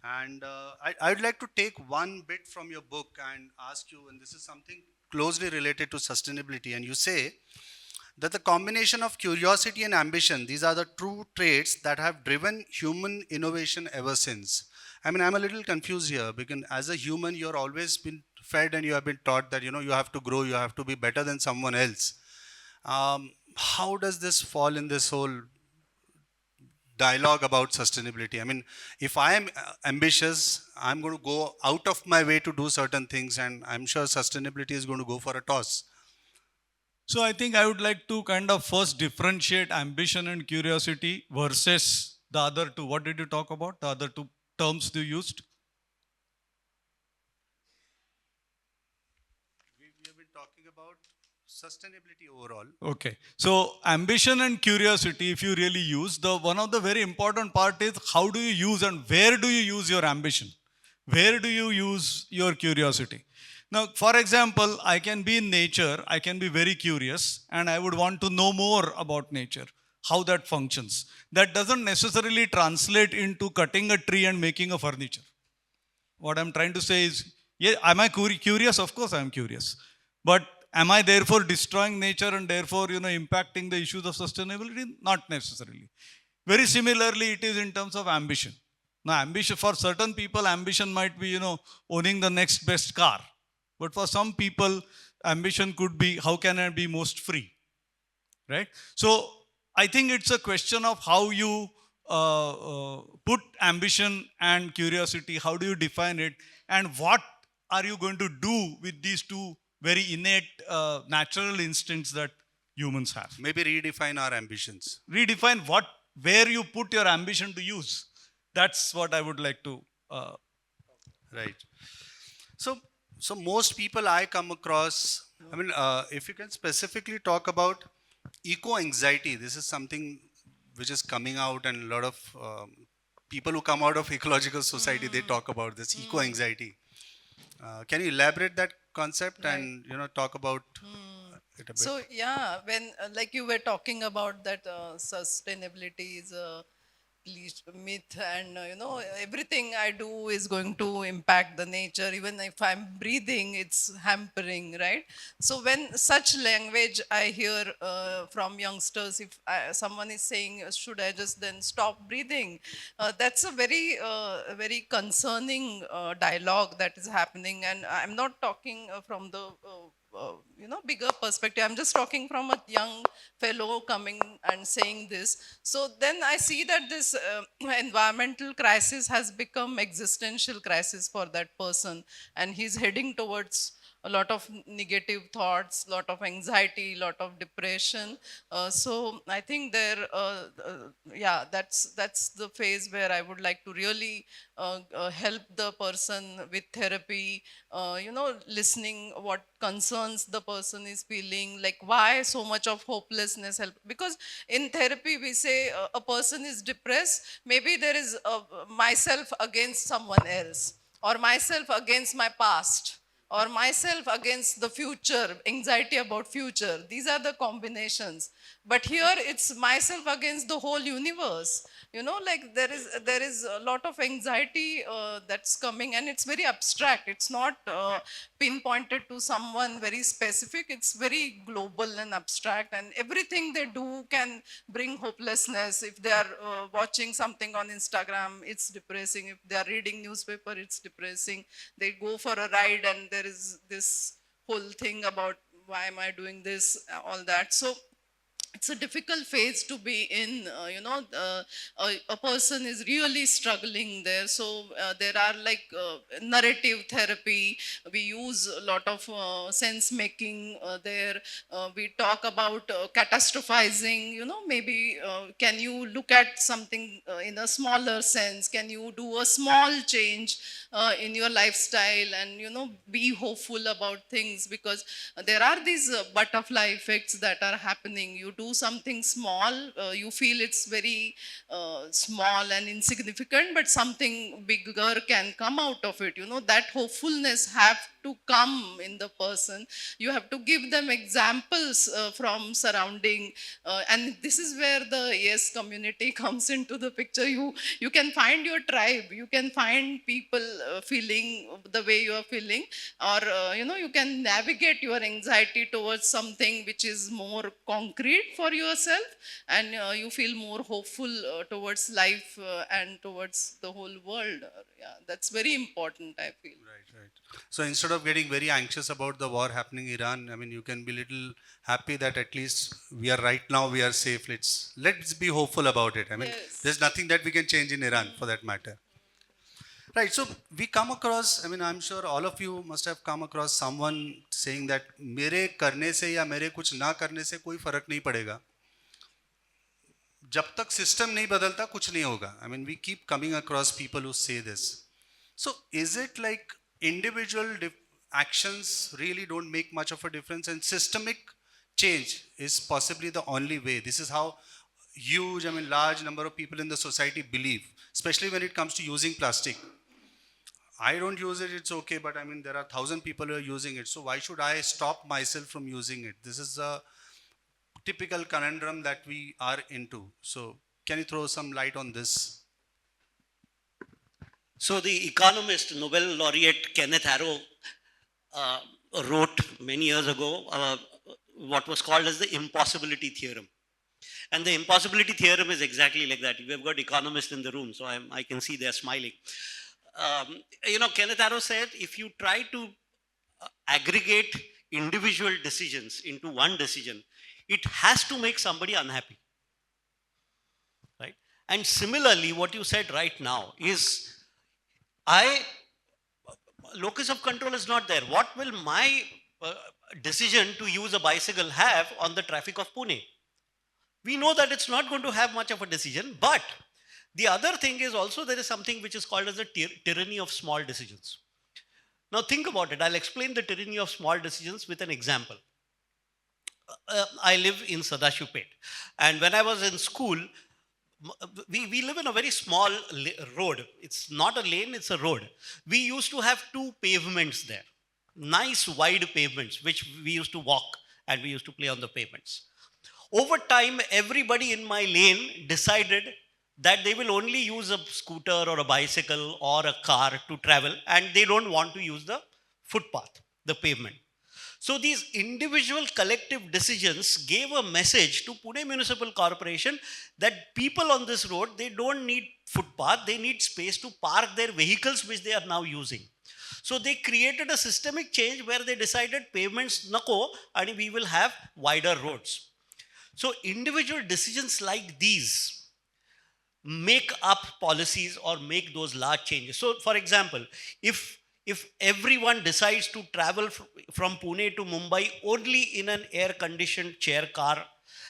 And I would like to take one bit from your book and ask you, and this is something closely related to sustainability. And you say that the combination of curiosity and ambition, these are the true traits that have driven human innovation ever since. I mean, I'm a little confused here because as a human, you're always been fed and you have been taught that, you have to grow, you have to be better than someone else. How does this fall in this whole dialogue about sustainability? I mean, if I am ambitious, I'm going to go out of my way to do certain things, and I'm sure sustainability is going to go for a toss. So I think I would like to kind of first differentiate ambition and curiosity versus the other two. What did you talk about? The other two terms you used? We have been talking about sustainability overall. Okay. So ambition and curiosity, if you really use, one of the very important part is how do you use and where do you use your ambition? Where do you use your curiosity? Now, for example, I can be in nature, I can be very curious, and I would want to know more about nature, how that functions. That doesn't necessarily translate into cutting a tree and making a furniture. What I'm trying to say is, yeah, am I curious? Of course I'm curious. But am I therefore destroying nature and therefore, impacting the issues of sustainability? Not necessarily. Very similarly, it is in terms of ambition. Now, ambition, for certain people, ambition might be, owning the next best car. But for some people, ambition could be, how can I be most free? Right? So, I think it's a question of how you put ambition and curiosity, how do you define it, and what are you going to do with these two very innate natural instincts that humans have. Maybe redefine our ambitions. Redefine where you put your ambition to use. That's what I would like to. Right. So most people I come across, I mean, if you can specifically talk about eco-anxiety, this is something which is coming out, and a lot of people who come out of Ecological Society, they talk about this eco-anxiety. Can you elaborate that concept and talk about it a bit? So yeah, when like you were talking about that sustainability is a myth, and everything I do is going to impact the nature. Even if I'm breathing, it's hampering, right? So when such language I hear from youngsters, if someone is saying, should I just then stop breathing? That's a very concerning dialogue that is happening, and I'm not talking from the bigger perspective. I'm just talking from a young fellow coming and saying this. So then I see that this environmental crisis has become existential crisis for that person, and he's heading towards a lot of negative thoughts, lot of anxiety, lot of depression. So I think that's the phase where I would like to really help the person with therapy, listening what concerns the person is feeling, like why so much of hopelessness. Because in therapy we say a person is depressed, maybe there is myself against someone else, or myself against my past, or myself against the future, anxiety about future. These are the combinations. But here it's myself against the whole universe. Like there is a lot of anxiety that's coming, and it's very abstract. It's not pinpointed to someone very specific. It's very global and abstract, and everything they do can bring hopelessness. If they are watching something on Instagram, it's depressing. If they are reading newspaper, it's depressing. They go for a ride and there is this whole thing about why am I doing this, all that. So it's a difficult phase to be in. A person is really struggling there. So there are like narrative therapy. We use a lot of sense making there. We talk about catastrophizing. Maybe can you look at something in a smaller sense? Can you do a small change in your lifestyle, and be hopeful about things? Because there are these butterfly effects that are happening. You do something small, you feel it's very small and insignificant, but something bigger can come out of it. That hopefulness have to come in the person. You have to give them examples from surrounding. And this is where the yes community comes into the picture. You can find your tribe. You can find people feeling the way you are feeling. Or, you can navigate your anxiety towards something which is more concrete for yourself. And you feel more hopeful towards life and towards the whole world. Yeah, that's very important, I feel. Right. So instead of getting very anxious about the war happening in Iran, I mean, you can be little happy that at least we are right now, we are safe. Let's be hopeful about it. I mean, Yes. there's nothing that we can change in Iran for that matter. Right. So we come across, I mean, I'm sure all of you must have come across someone saying that मेरे करने से या मेरे कुछ ना करने से कोई फर्क नहीं पड़ेगा. जब तक सिस्टम नहीं बदलता कुछ नहीं होगा. I mean, we keep coming across people who say this. So is it like individual actions really don't make much of a difference and systemic change is possibly the only way? This is how huge, I mean, large number of people in the society believe, especially when it comes to using plastic. I don't use it, it's okay, but I mean, there are 1,000 people who are using it. So why should I stop myself from using it? This is a typical conundrum that we are into. So can you throw some light on this? So the economist, Nobel laureate Kenneth Arrow wrote many years ago what was called as the impossibility theorem. And the impossibility theorem is exactly like that. We have got economists in the room, so I can see they're smiling. Kenneth Arrow said, if you try to aggregate individual decisions into one decision, it has to make somebody unhappy. Right? And similarly, what you said right now is, locus of control is not there. What will my decision to use a bicycle have on the traffic of Pune? We know that it's not going to have much of a decision, but the other thing is also there is something which is called as the tyranny of small decisions. Now think about it. I'll explain the tyranny of small decisions with an example. I live in Sadashivpet, and when I was in school, we live in a very small road. It's not a lane, it's a road. We used to have two pavements there. Nice wide pavements, which we used to walk and we used to play on the pavements. Over time, everybody in my lane decided that they will only use a scooter or a bicycle or a car to travel, and they don't want to use the footpath, the pavement. So these individual collective decisions gave a message to Pune Municipal Corporation that people on this road, they don't need footpath, they need space to park their vehicles which they are now using. So they created a systemic change where they decided pavements nako and we will have wider roads. So individual decisions like these make up policies or make those large changes. So for example, if everyone decides to travel from Pune to Mumbai only in an air-conditioned chair car,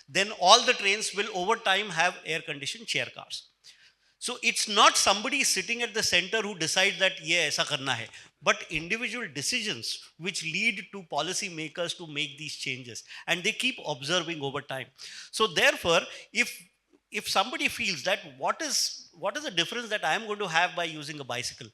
then all the trains will over time have air-conditioned chair cars. So it's not somebody sitting at the center who decides that, yeah, aisa karna hai, but individual decisions which lead to policy makers to make these changes. And they keep observing over time. So therefore, if somebody feels that what is the difference that I am going to have by using a bicycle,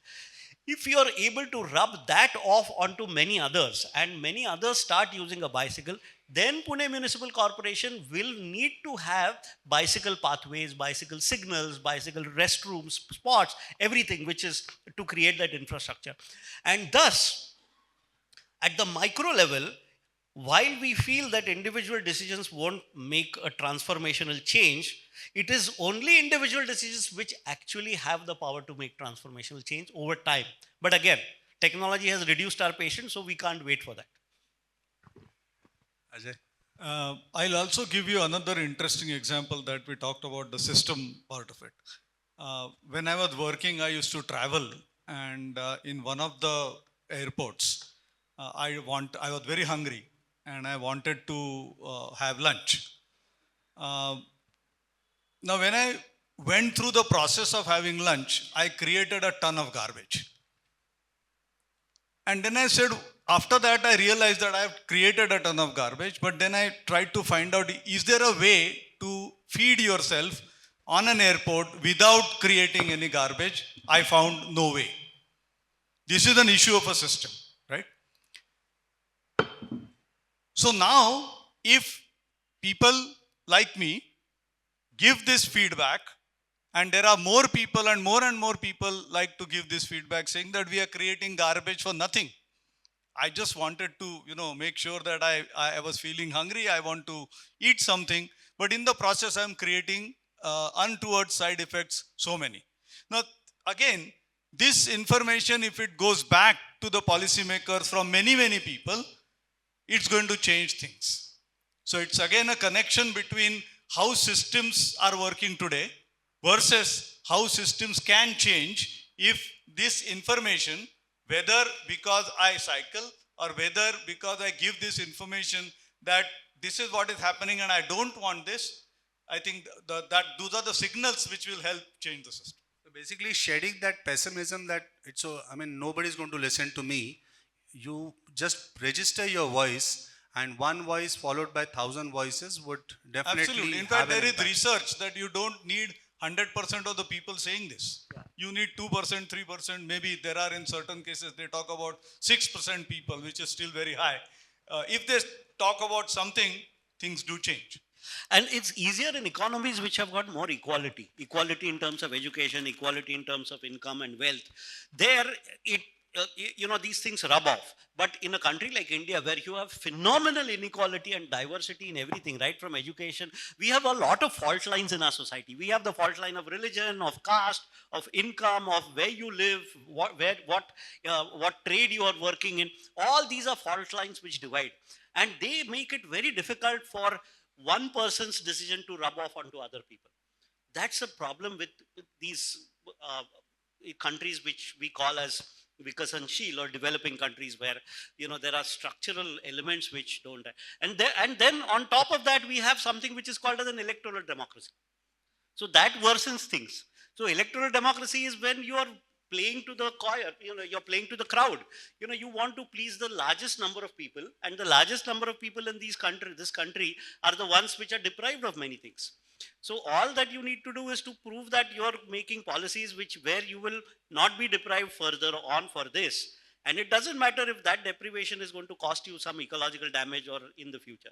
if you are able to rub that off onto many others and many others start using a bicycle, then Pune Municipal Corporation will need to have bicycle pathways, bicycle signals, bicycle restrooms, spots, everything which is to create that infrastructure. And thus, at the micro level, while we feel that individual decisions won't make a transformational change, it is only individual decisions which actually have the power to make transformational change over time. But again, technology has reduced our patience, so we can't wait for that. Ajay? I'll also give you another interesting example that we talked about the system part of it. When I was working, I used to travel, and in one of the airports, I was very hungry and I wanted to have lunch. Now, when I went through the process of having lunch, I created a ton of garbage. And then I said, after that, I realized that I have created a ton of garbage, but then I tried to find out, is there a way to feed yourself on an airport without creating any garbage? I found no way. This is an issue of a system, right? So now, if people like me give this feedback, and there are more people and more people like to give this feedback saying that we are creating garbage for nothing. I just wanted to, make sure that I was feeling hungry. I want to eat something, but in the process, I'm creating untoward side effects, so many. Now, again, this information, if it goes back to the policymakers from many people, it's going to change things. So it's again a connection between how systems are working today versus how systems can change if this information, whether because I cycle or whether because I give this information that this is what is happening and I don't want this, I think that those are the signals which will help change the system. So basically, shedding that pessimism that it's so, I mean, nobody's going to listen to me. You just register your voice, and one voice followed by 1,000 voices would definitely Absolutely. In have fact, an there is impact. research that you don't need 100% of the people saying this. Yeah. You need 2%, 3%. Maybe there are in certain cases they talk about 6% people, which is still very high. If they talk about something, things do change. And it's easier in economies which have got more equality. Equality in terms of education, equality in terms of income and wealth. There, these things rub off. But in a country like India, where you have phenomenal inequality and diversity in everything, right from education, we have a lot of fault lines in our society. We have the fault line of religion, of caste, of income, of where you live, what trade you are working in. All these are fault lines which divide. And they make it very difficult for one person's decision to rub off onto other people. That's a problem with these countries which we call as Vikasanshil or developing countries, where there are structural elements which don't. And then on top of that, we have something which is called as an electoral democracy. So that worsens things. So electoral democracy is when you are playing to the choir, you're playing to the crowd. You want to please the largest number of people, and the largest number of people in this country are the ones which are deprived of many things. So all that you need to do is to prove that you're making policies where you will not be deprived further on for this. And it doesn't matter if that deprivation is going to cost you some ecological damage or in the future.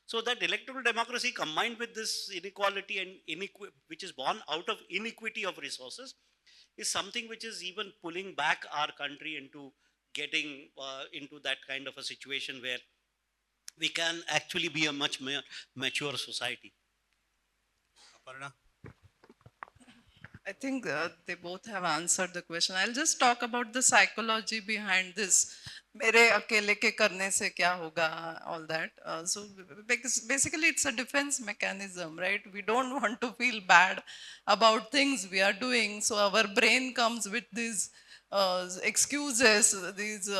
So that electoral democracy combined with this inequality and which is born out of inequity of resources, is something which is even pulling back our country into getting into that kind of a situation where we can actually be a much more mature society. Aparna? I think they both have answered the question. I'll just talk about the psychology behind this. मेरे अकेले के करने से क्या होगा, all that. So basically it's a defense mechanism, right? We don't want to feel bad about things we are doing. So our brain comes with these excuses, these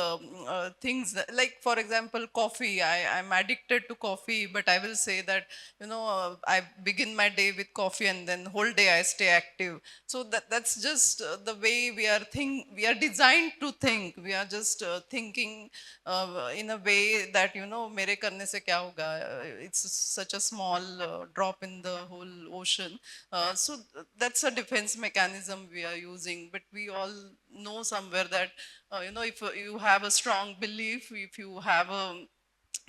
things like, for example, coffee. I'm addicted to coffee, but I will say that, I begin my day with coffee and then whole day I stay active. So that's just the way we are designed to think. We are just thinking in a way that, mere karne se kya hoga? It's such a small drop in the whole ocean. So that's a defense mechanism we are using, but we all know somewhere that, if you have a strong belief, if you have a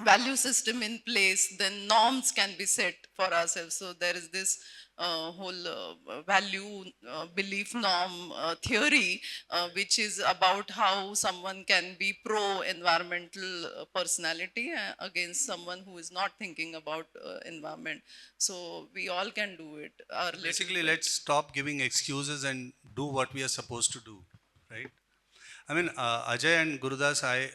value system in place, then norms can be set for ourselves. So there is this whole value belief norm theory, which is about how someone can be pro-environmental personality against someone who is not thinking about environment. So we all can do it. Basically, let's stop giving excuses and do what we are supposed to do, right? I mean, Ajay and Gurudas, I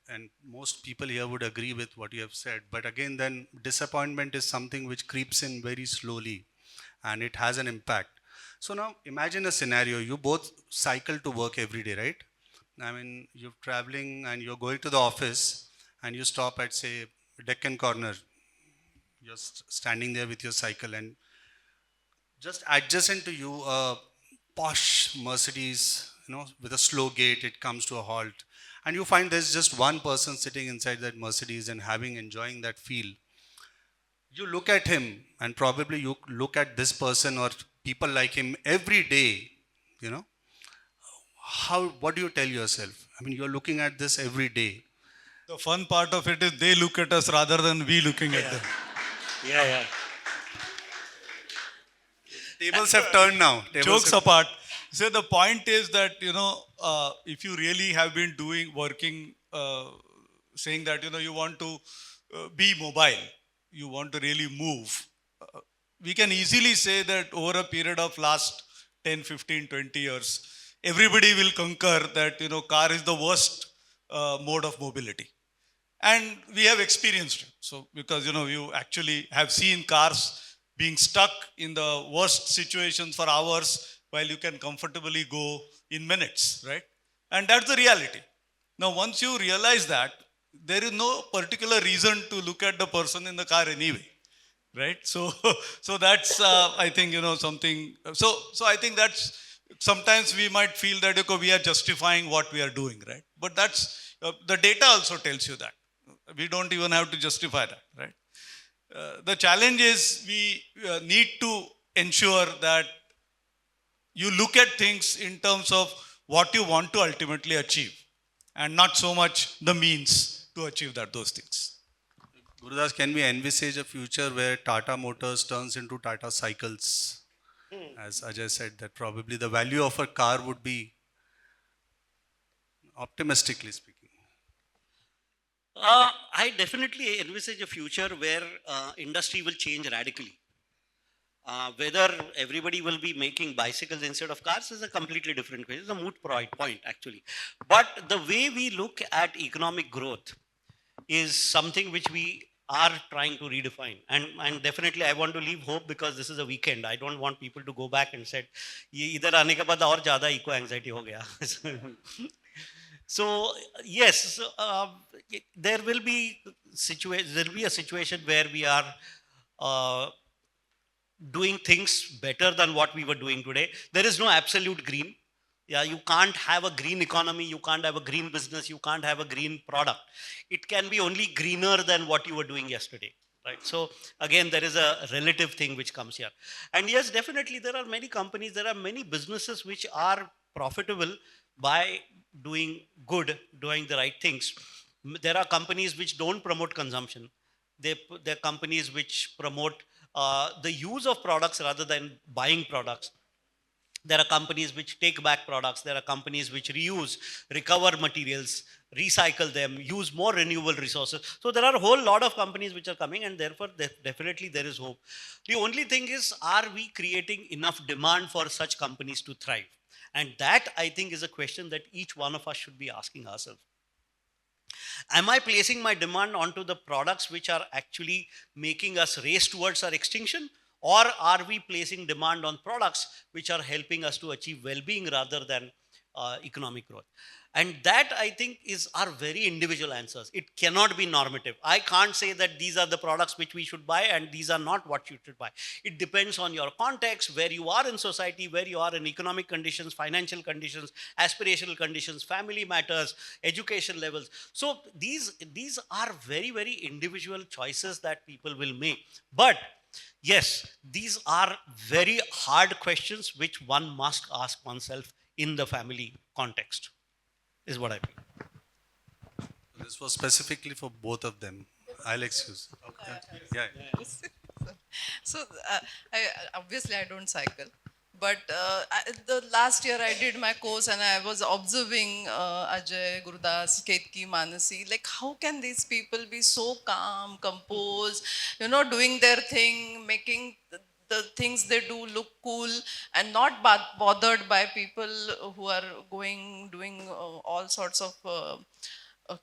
and most people here would agree with what you have said. But again, then disappointment is something which creeps in very slowly, and it has an impact. So now imagine a scenario. You both cycle to work every day, right? I mean, you're traveling and you're going to the office, and you stop at, say, Deccan Corner. You're standing there with your cycle, and just adjacent to you, a posh Mercedes, with a slow gate, it comes to a halt. And you find there's just one person sitting inside that Mercedes and enjoying that feel. You look at him, and probably you look at this person or people like him every day, what do you tell yourself? I mean, you're looking at this every day. The fun part of it is they look at us rather than we looking at them. Yeah, yeah. Tables have turned now. Jokes apart, so the point is that, if you really have been working, saying that, you want to be mobile, you want to really move, we can easily say that over a period of last 10, 15, 20 years, everybody will concur that, car is the worst mode of mobility. And we have experienced it. So, because, you actually have seen cars being stuck in the worst situations for hours while you can comfortably go in minutes, right? And that's the reality. Now, once you realize that, there is no particular reason to look at the person in the car anyway, right? So, so that's I think, something. So I think that's sometimes we might feel that, okay, we are justifying what we are doing, right? But that's the data also tells you that we don't even have to justify that, right? The challenge is we need to ensure that you look at things in terms of what you want to ultimately achieve, and not so much the means to achieve those things. Gurudas, can we envisage a future where Tata Motors turns into Tata Cycles? As Ajay said, that probably the value of a car would be, optimistically speaking. I definitely envisage a future where industry will change radically. Whether everybody will be making bicycles instead of cars is a completely different question. It's a moot point, actually. But the way we look at economic growth is something which we are trying to redefine. And definitely I want to leave hope, because this is a weekend. I don't want people to go back and say, "Ye idhar aane ke baad aur zyada eco anxiety ho gaya." So yes, there will be a situation where we are uh, doing things better than what we were doing today. There is no absolute green. Yeah, you can't have a green economy, you can't have a green business, you can't have a green product. It can be only greener than what you were doing yesterday, right? So again, there is a relative thing which comes here. And yes, definitely there are many companies, there are many businesses which are profitable by doing good, doing the right things. There are companies which don't promote consumption. They're companies which promote the use of products rather than buying products. There are companies which take back products. There are companies which reuse, recover materials, recycle them, use more renewable resources. So there are a whole lot of companies which are coming, and therefore definitely there is hope. The only thing is, are we creating enough demand for such companies to thrive? And that, I think, is a question that each one of us should be asking ourselves. Am I placing my demand onto the products which are actually making us race towards our extinction? Or are we placing demand on products which are helping us to achieve well-being rather than economic growth? And that, I think, is our very individual answers. It cannot be normative. I can't say that these are the products which we should buy and these are not what you should buy. It depends on your context, where you are in society, where you are in economic conditions, financial conditions, aspirational conditions, family matters, education levels. So these are very, very individual choices that people will make. But yes, these are very hard questions which one must ask oneself in the family context, is what I mean. This was specifically for both of them. I'll excuse. Okay. Yeah. So, obviously, I don't cycle. But the last year I did my course and I was observing Ajay, Gurudas, Ketki, Manasi. Like, how can these people be so calm, composed, doing their thing, making the things they do look cool, and not bothered by people who are doing all sorts of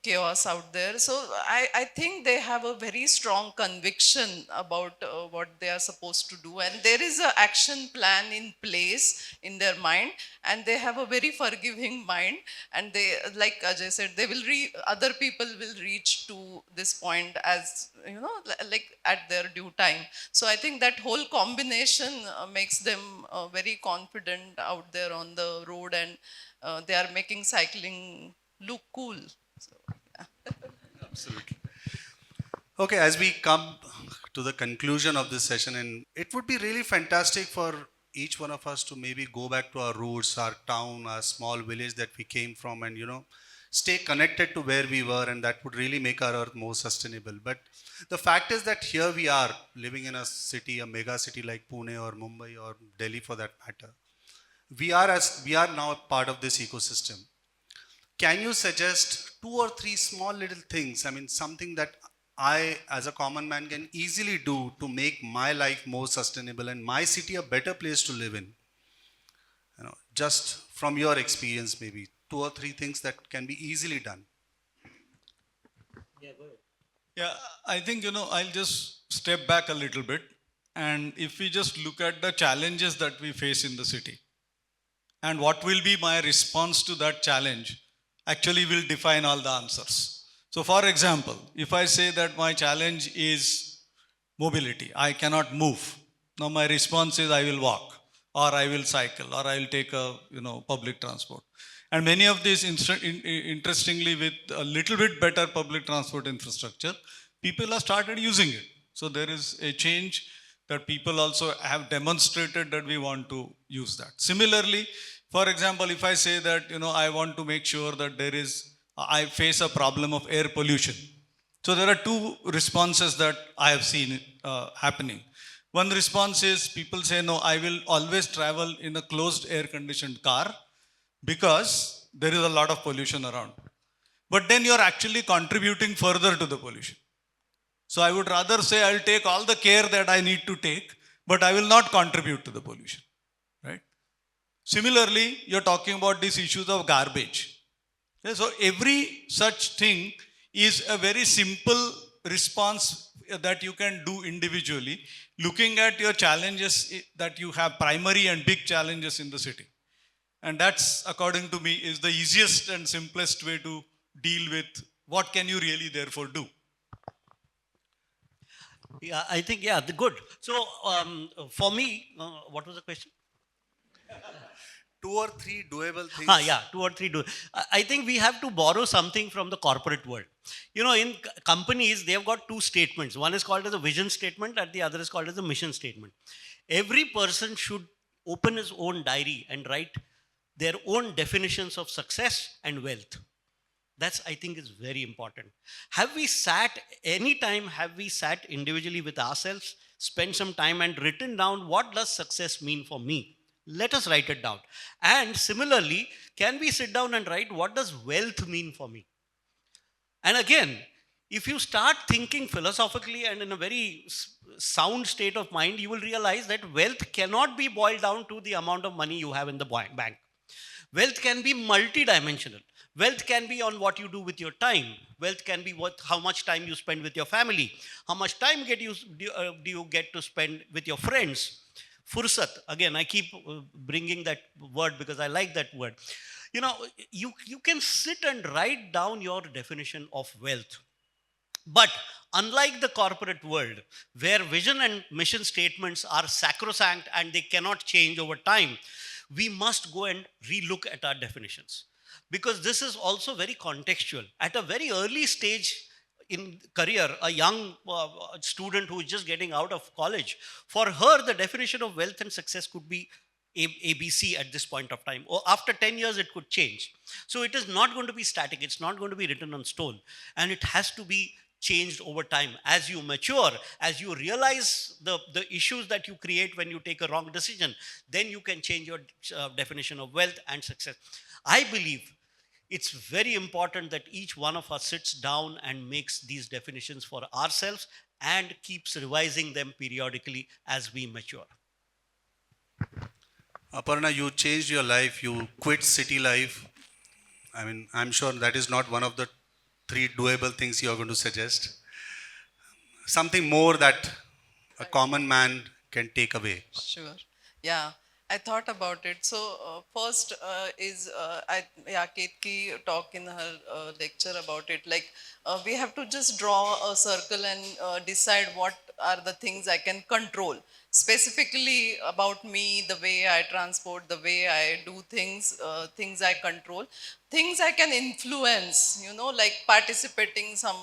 chaos out there. So I think they have a very strong conviction about what they are supposed to do, and there is an action plan in place in their mind, and they have a very forgiving mind, and they, like Ajay said, they will other people will reach to this point, as like at their due time. So I think that whole combination makes them very confident out there on the road, and they are making cycling look cool. So, yeah. Absolutely. Okay, as we come to the conclusion of this session, and it would be really fantastic for each one of us to maybe go back to our roots, our town, our small village that we came from, and stay connected to where we were, and that would really make our earth more sustainable. But the fact is that here we are living in a city, a mega city like Pune or Mumbai or Delhi for that matter. We are now a part of this ecosystem. Can you suggest two or three small little things? I mean, something that I, as a common man, can easily do to make my life more sustainable and my city a better place to live in. Just from your experience, maybe two or three things that can be easily done. Yeah, go ahead. Yeah, I think, I'll just step back a little bit. And if we just look at the challenges that we face in the city and what will be my response to that challenge, actually will define all the answers. So, for example, if I say that my challenge is mobility, I cannot move. Now, my response is I will walk, or I will cycle, or I will take a public transport. And many of these, interestingly, with a little bit better public transport infrastructure, people have started using it. So there is a change that people also have demonstrated that we want to use that. Similarly, for example, if I say that, I want to make sure that I face a problem of air pollution. So there are two responses that I have seen happening. One response is people say, no, I will always travel in a closed air conditioned car because there is a lot of pollution around. But then you're actually contributing further to the pollution. So I would rather say I'll take all the care that I need to take, but I will not contribute to the pollution, right? Similarly, you're talking about these issues of garbage. Okay, so every such thing is a very simple response that you can do individually, looking at your challenges that you have, primary and big challenges in the city. And that's, according to me, is the easiest and simplest way to deal with what can you really therefore do. Yeah, I think, good. So for me, what was the question? Two or three doable things. Yeah, two or three do. I think we have to borrow something from the corporate world. In companies, they have got two statements. One is called as a vision statement and the other is called as a mission statement. Every person should open his own diary and write their own definitions of success and wealth. That's, I think, is very important. Have we sat individually with ourselves, spent some time and written down what does success mean for me? Let us write it down. And similarly, can we sit down and write what does wealth mean for me? And again, if you start thinking philosophically and in a very sound state of mind, you will realize that wealth cannot be boiled down to the amount of money you have in the bank. Wealth can be multidimensional. Wealth can be on what you do with your time. Wealth can be how much time you spend with your family. How much time do you get to spend with your friends? Fursat, again, I keep bringing that word because I like that word. You can sit and write down your definition of wealth. But unlike the corporate world, where vision and mission statements are sacrosanct and they cannot change over time, we must go and relook at our definitions. Because this is also very contextual. At a very early stage in career, a young student who is just getting out of college, for her, the definition of wealth and success could be ABC at this point of time. Or after 10 years, it could change. So it is not going to be static. It's not going to be written on stone. And it has to be changed over time. As you mature, as you realize the issues that you create when you take a wrong decision, then you can change your definition of wealth and success. I believe it's very important that each one of us sits down and makes these definitions for ourselves and keeps revising them periodically as we mature. Aparna, you changed your life. You quit city life. I mean, I'm sure that is not one of the three doable things you are going to suggest. Something more that a common man can take away. Sure. Yeah, I thought about it. So first is Ketki talk in her lecture about it. Like we have to just draw a circle and decide what are the things I can control. Specifically about me, the way I transport, the way I do things, things I control, things I can influence, like participating some,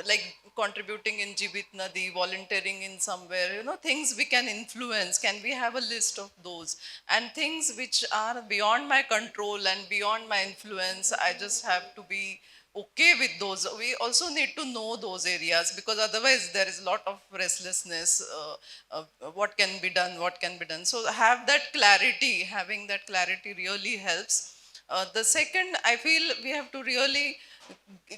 like contributing in Jivit Nadi, volunteering in somewhere, things we can influence. Can we have a list of those? And things which are beyond my control and beyond my influence, I just have to be okay with those. We also need to know those areas, because otherwise there is a lot of restlessness. What can be done, what can be done. So have that clarity, having that clarity really helps. The second, I feel we have to really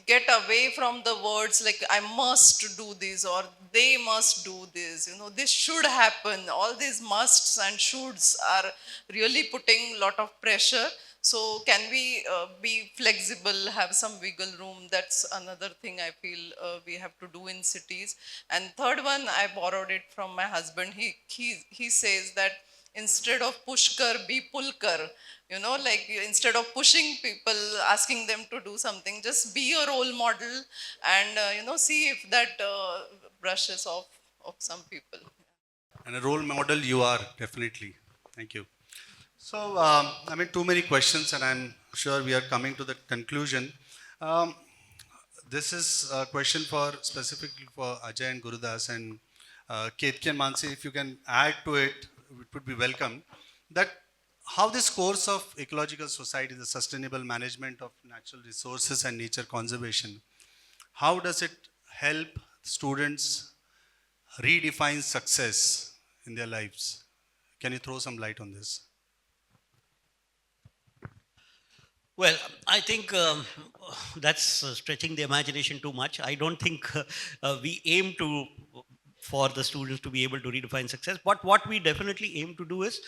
get away from the words like I must do this or they must do this. This should happen. All these musts and shoulds are really putting a lot of pressure. So can we be flexible, have some wiggle room? That's another thing I feel we have to do in cities. And third one, I borrowed it from my husband. He says that instead of pushkar, be pulkar. Like instead of pushing people, asking them to do something, just be a role model and, see if that brushes off of some people. And a role model you are, definitely. Thank you. So, too many questions, and I'm sure we are coming to the conclusion. Um, this is a question for specifically for Ajay and Gurudas, and Ketki and Mansi, if you can add to it, it would be welcome. That how this course of ecological society, the sustainable management of natural resources and nature conservation, how does it help students redefine success in their lives? Can you throw some light on this? Well, I think that's stretching the imagination too much. I don't think we aim to for the students to be able to redefine success. But what we definitely aim to do is,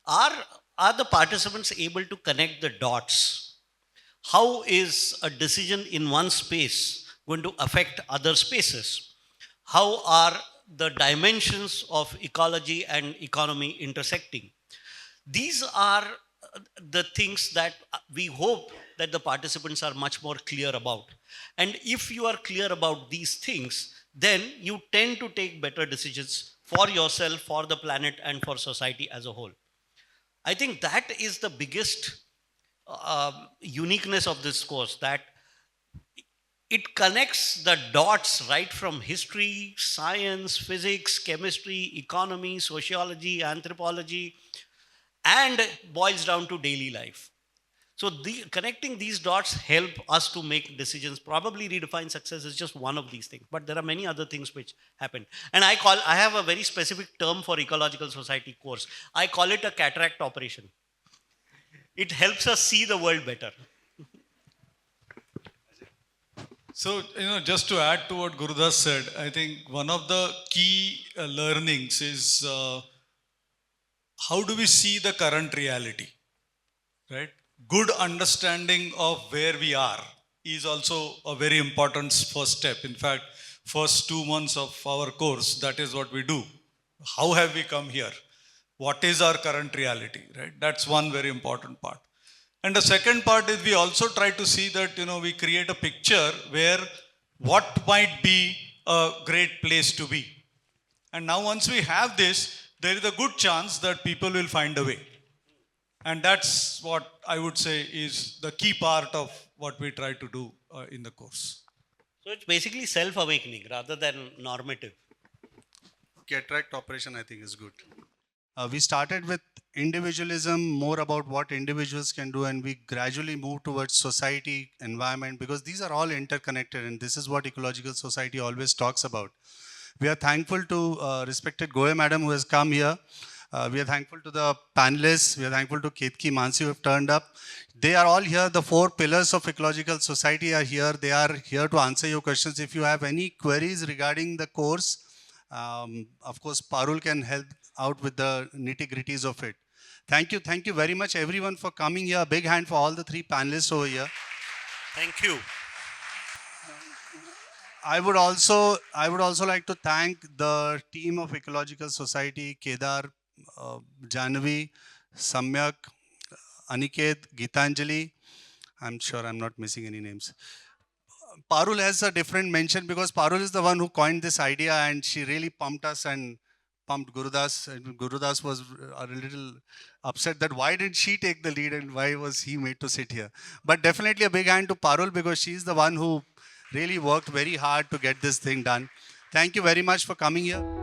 are are the participants able to connect the dots? How is a decision in one space going to affect other spaces? How are the dimensions of ecology and economy intersecting? These are the things that we hope that the participants are much more clear about. And if you are clear about these things, then you tend to take better decisions for yourself, for the planet, and for society as a whole. I think that is the biggest uniqueness of this course, that it connects the dots right from history, science, physics, chemistry, economy, sociology, anthropology, and boils down to daily life. So connecting these dots help us to make decisions. Probably redefine success is just one of these things, but there are many other things which happen. And I have a very specific term for ecological society course. I call it a cataract operation. It helps us see the world better. So, just to add to what Gurudas said, I think one of the key learnings is how do we see the current reality, right? Good understanding of where we are is also a very important first step. In fact, first 2 months of our course, that is what we do. How have we come here? What is our current reality, right? That's one very important part. And the second part is we also try to see that, we create a picture where what might be a great place to be. And now once we have this, there is a good chance that people will find a way. And that's what I would say is the key part of what we try to do in the course. So it's basically self-awakening rather than normative. Cataract operation, I think, is good. We started with individualism, more about what individuals can do, and we gradually move towards society, environment, because these are all interconnected, and this is what Ecological Society always talks about. We are thankful to respected Goe madam who has come here. We are thankful to the panelists. We are thankful to Ketki, Mansi who have turned up. They are all here. The 4 pillars of Ecological Society are here. They are here to answer your questions. If you have any queries regarding the course, of course, Parul can help out with the nitty-gritties of it. Thank you very much everyone for coming here. Big hand for all the 3 panelists over here. Thank you. I would also like to thank the team of Ecological Society, Kedar, Janvi, Samyak, Aniket, Gitanjali. I'm sure I'm not missing any names. Parul has a different mention because Parul is the one who coined this idea and she really pumped us and pumped Gurudas. And Gurudas was a little upset that why did she take the lead and why was he made to sit here. But definitely a big hand to Parul because she's the one who really worked very hard to get this thing done. Thank you very much for coming here.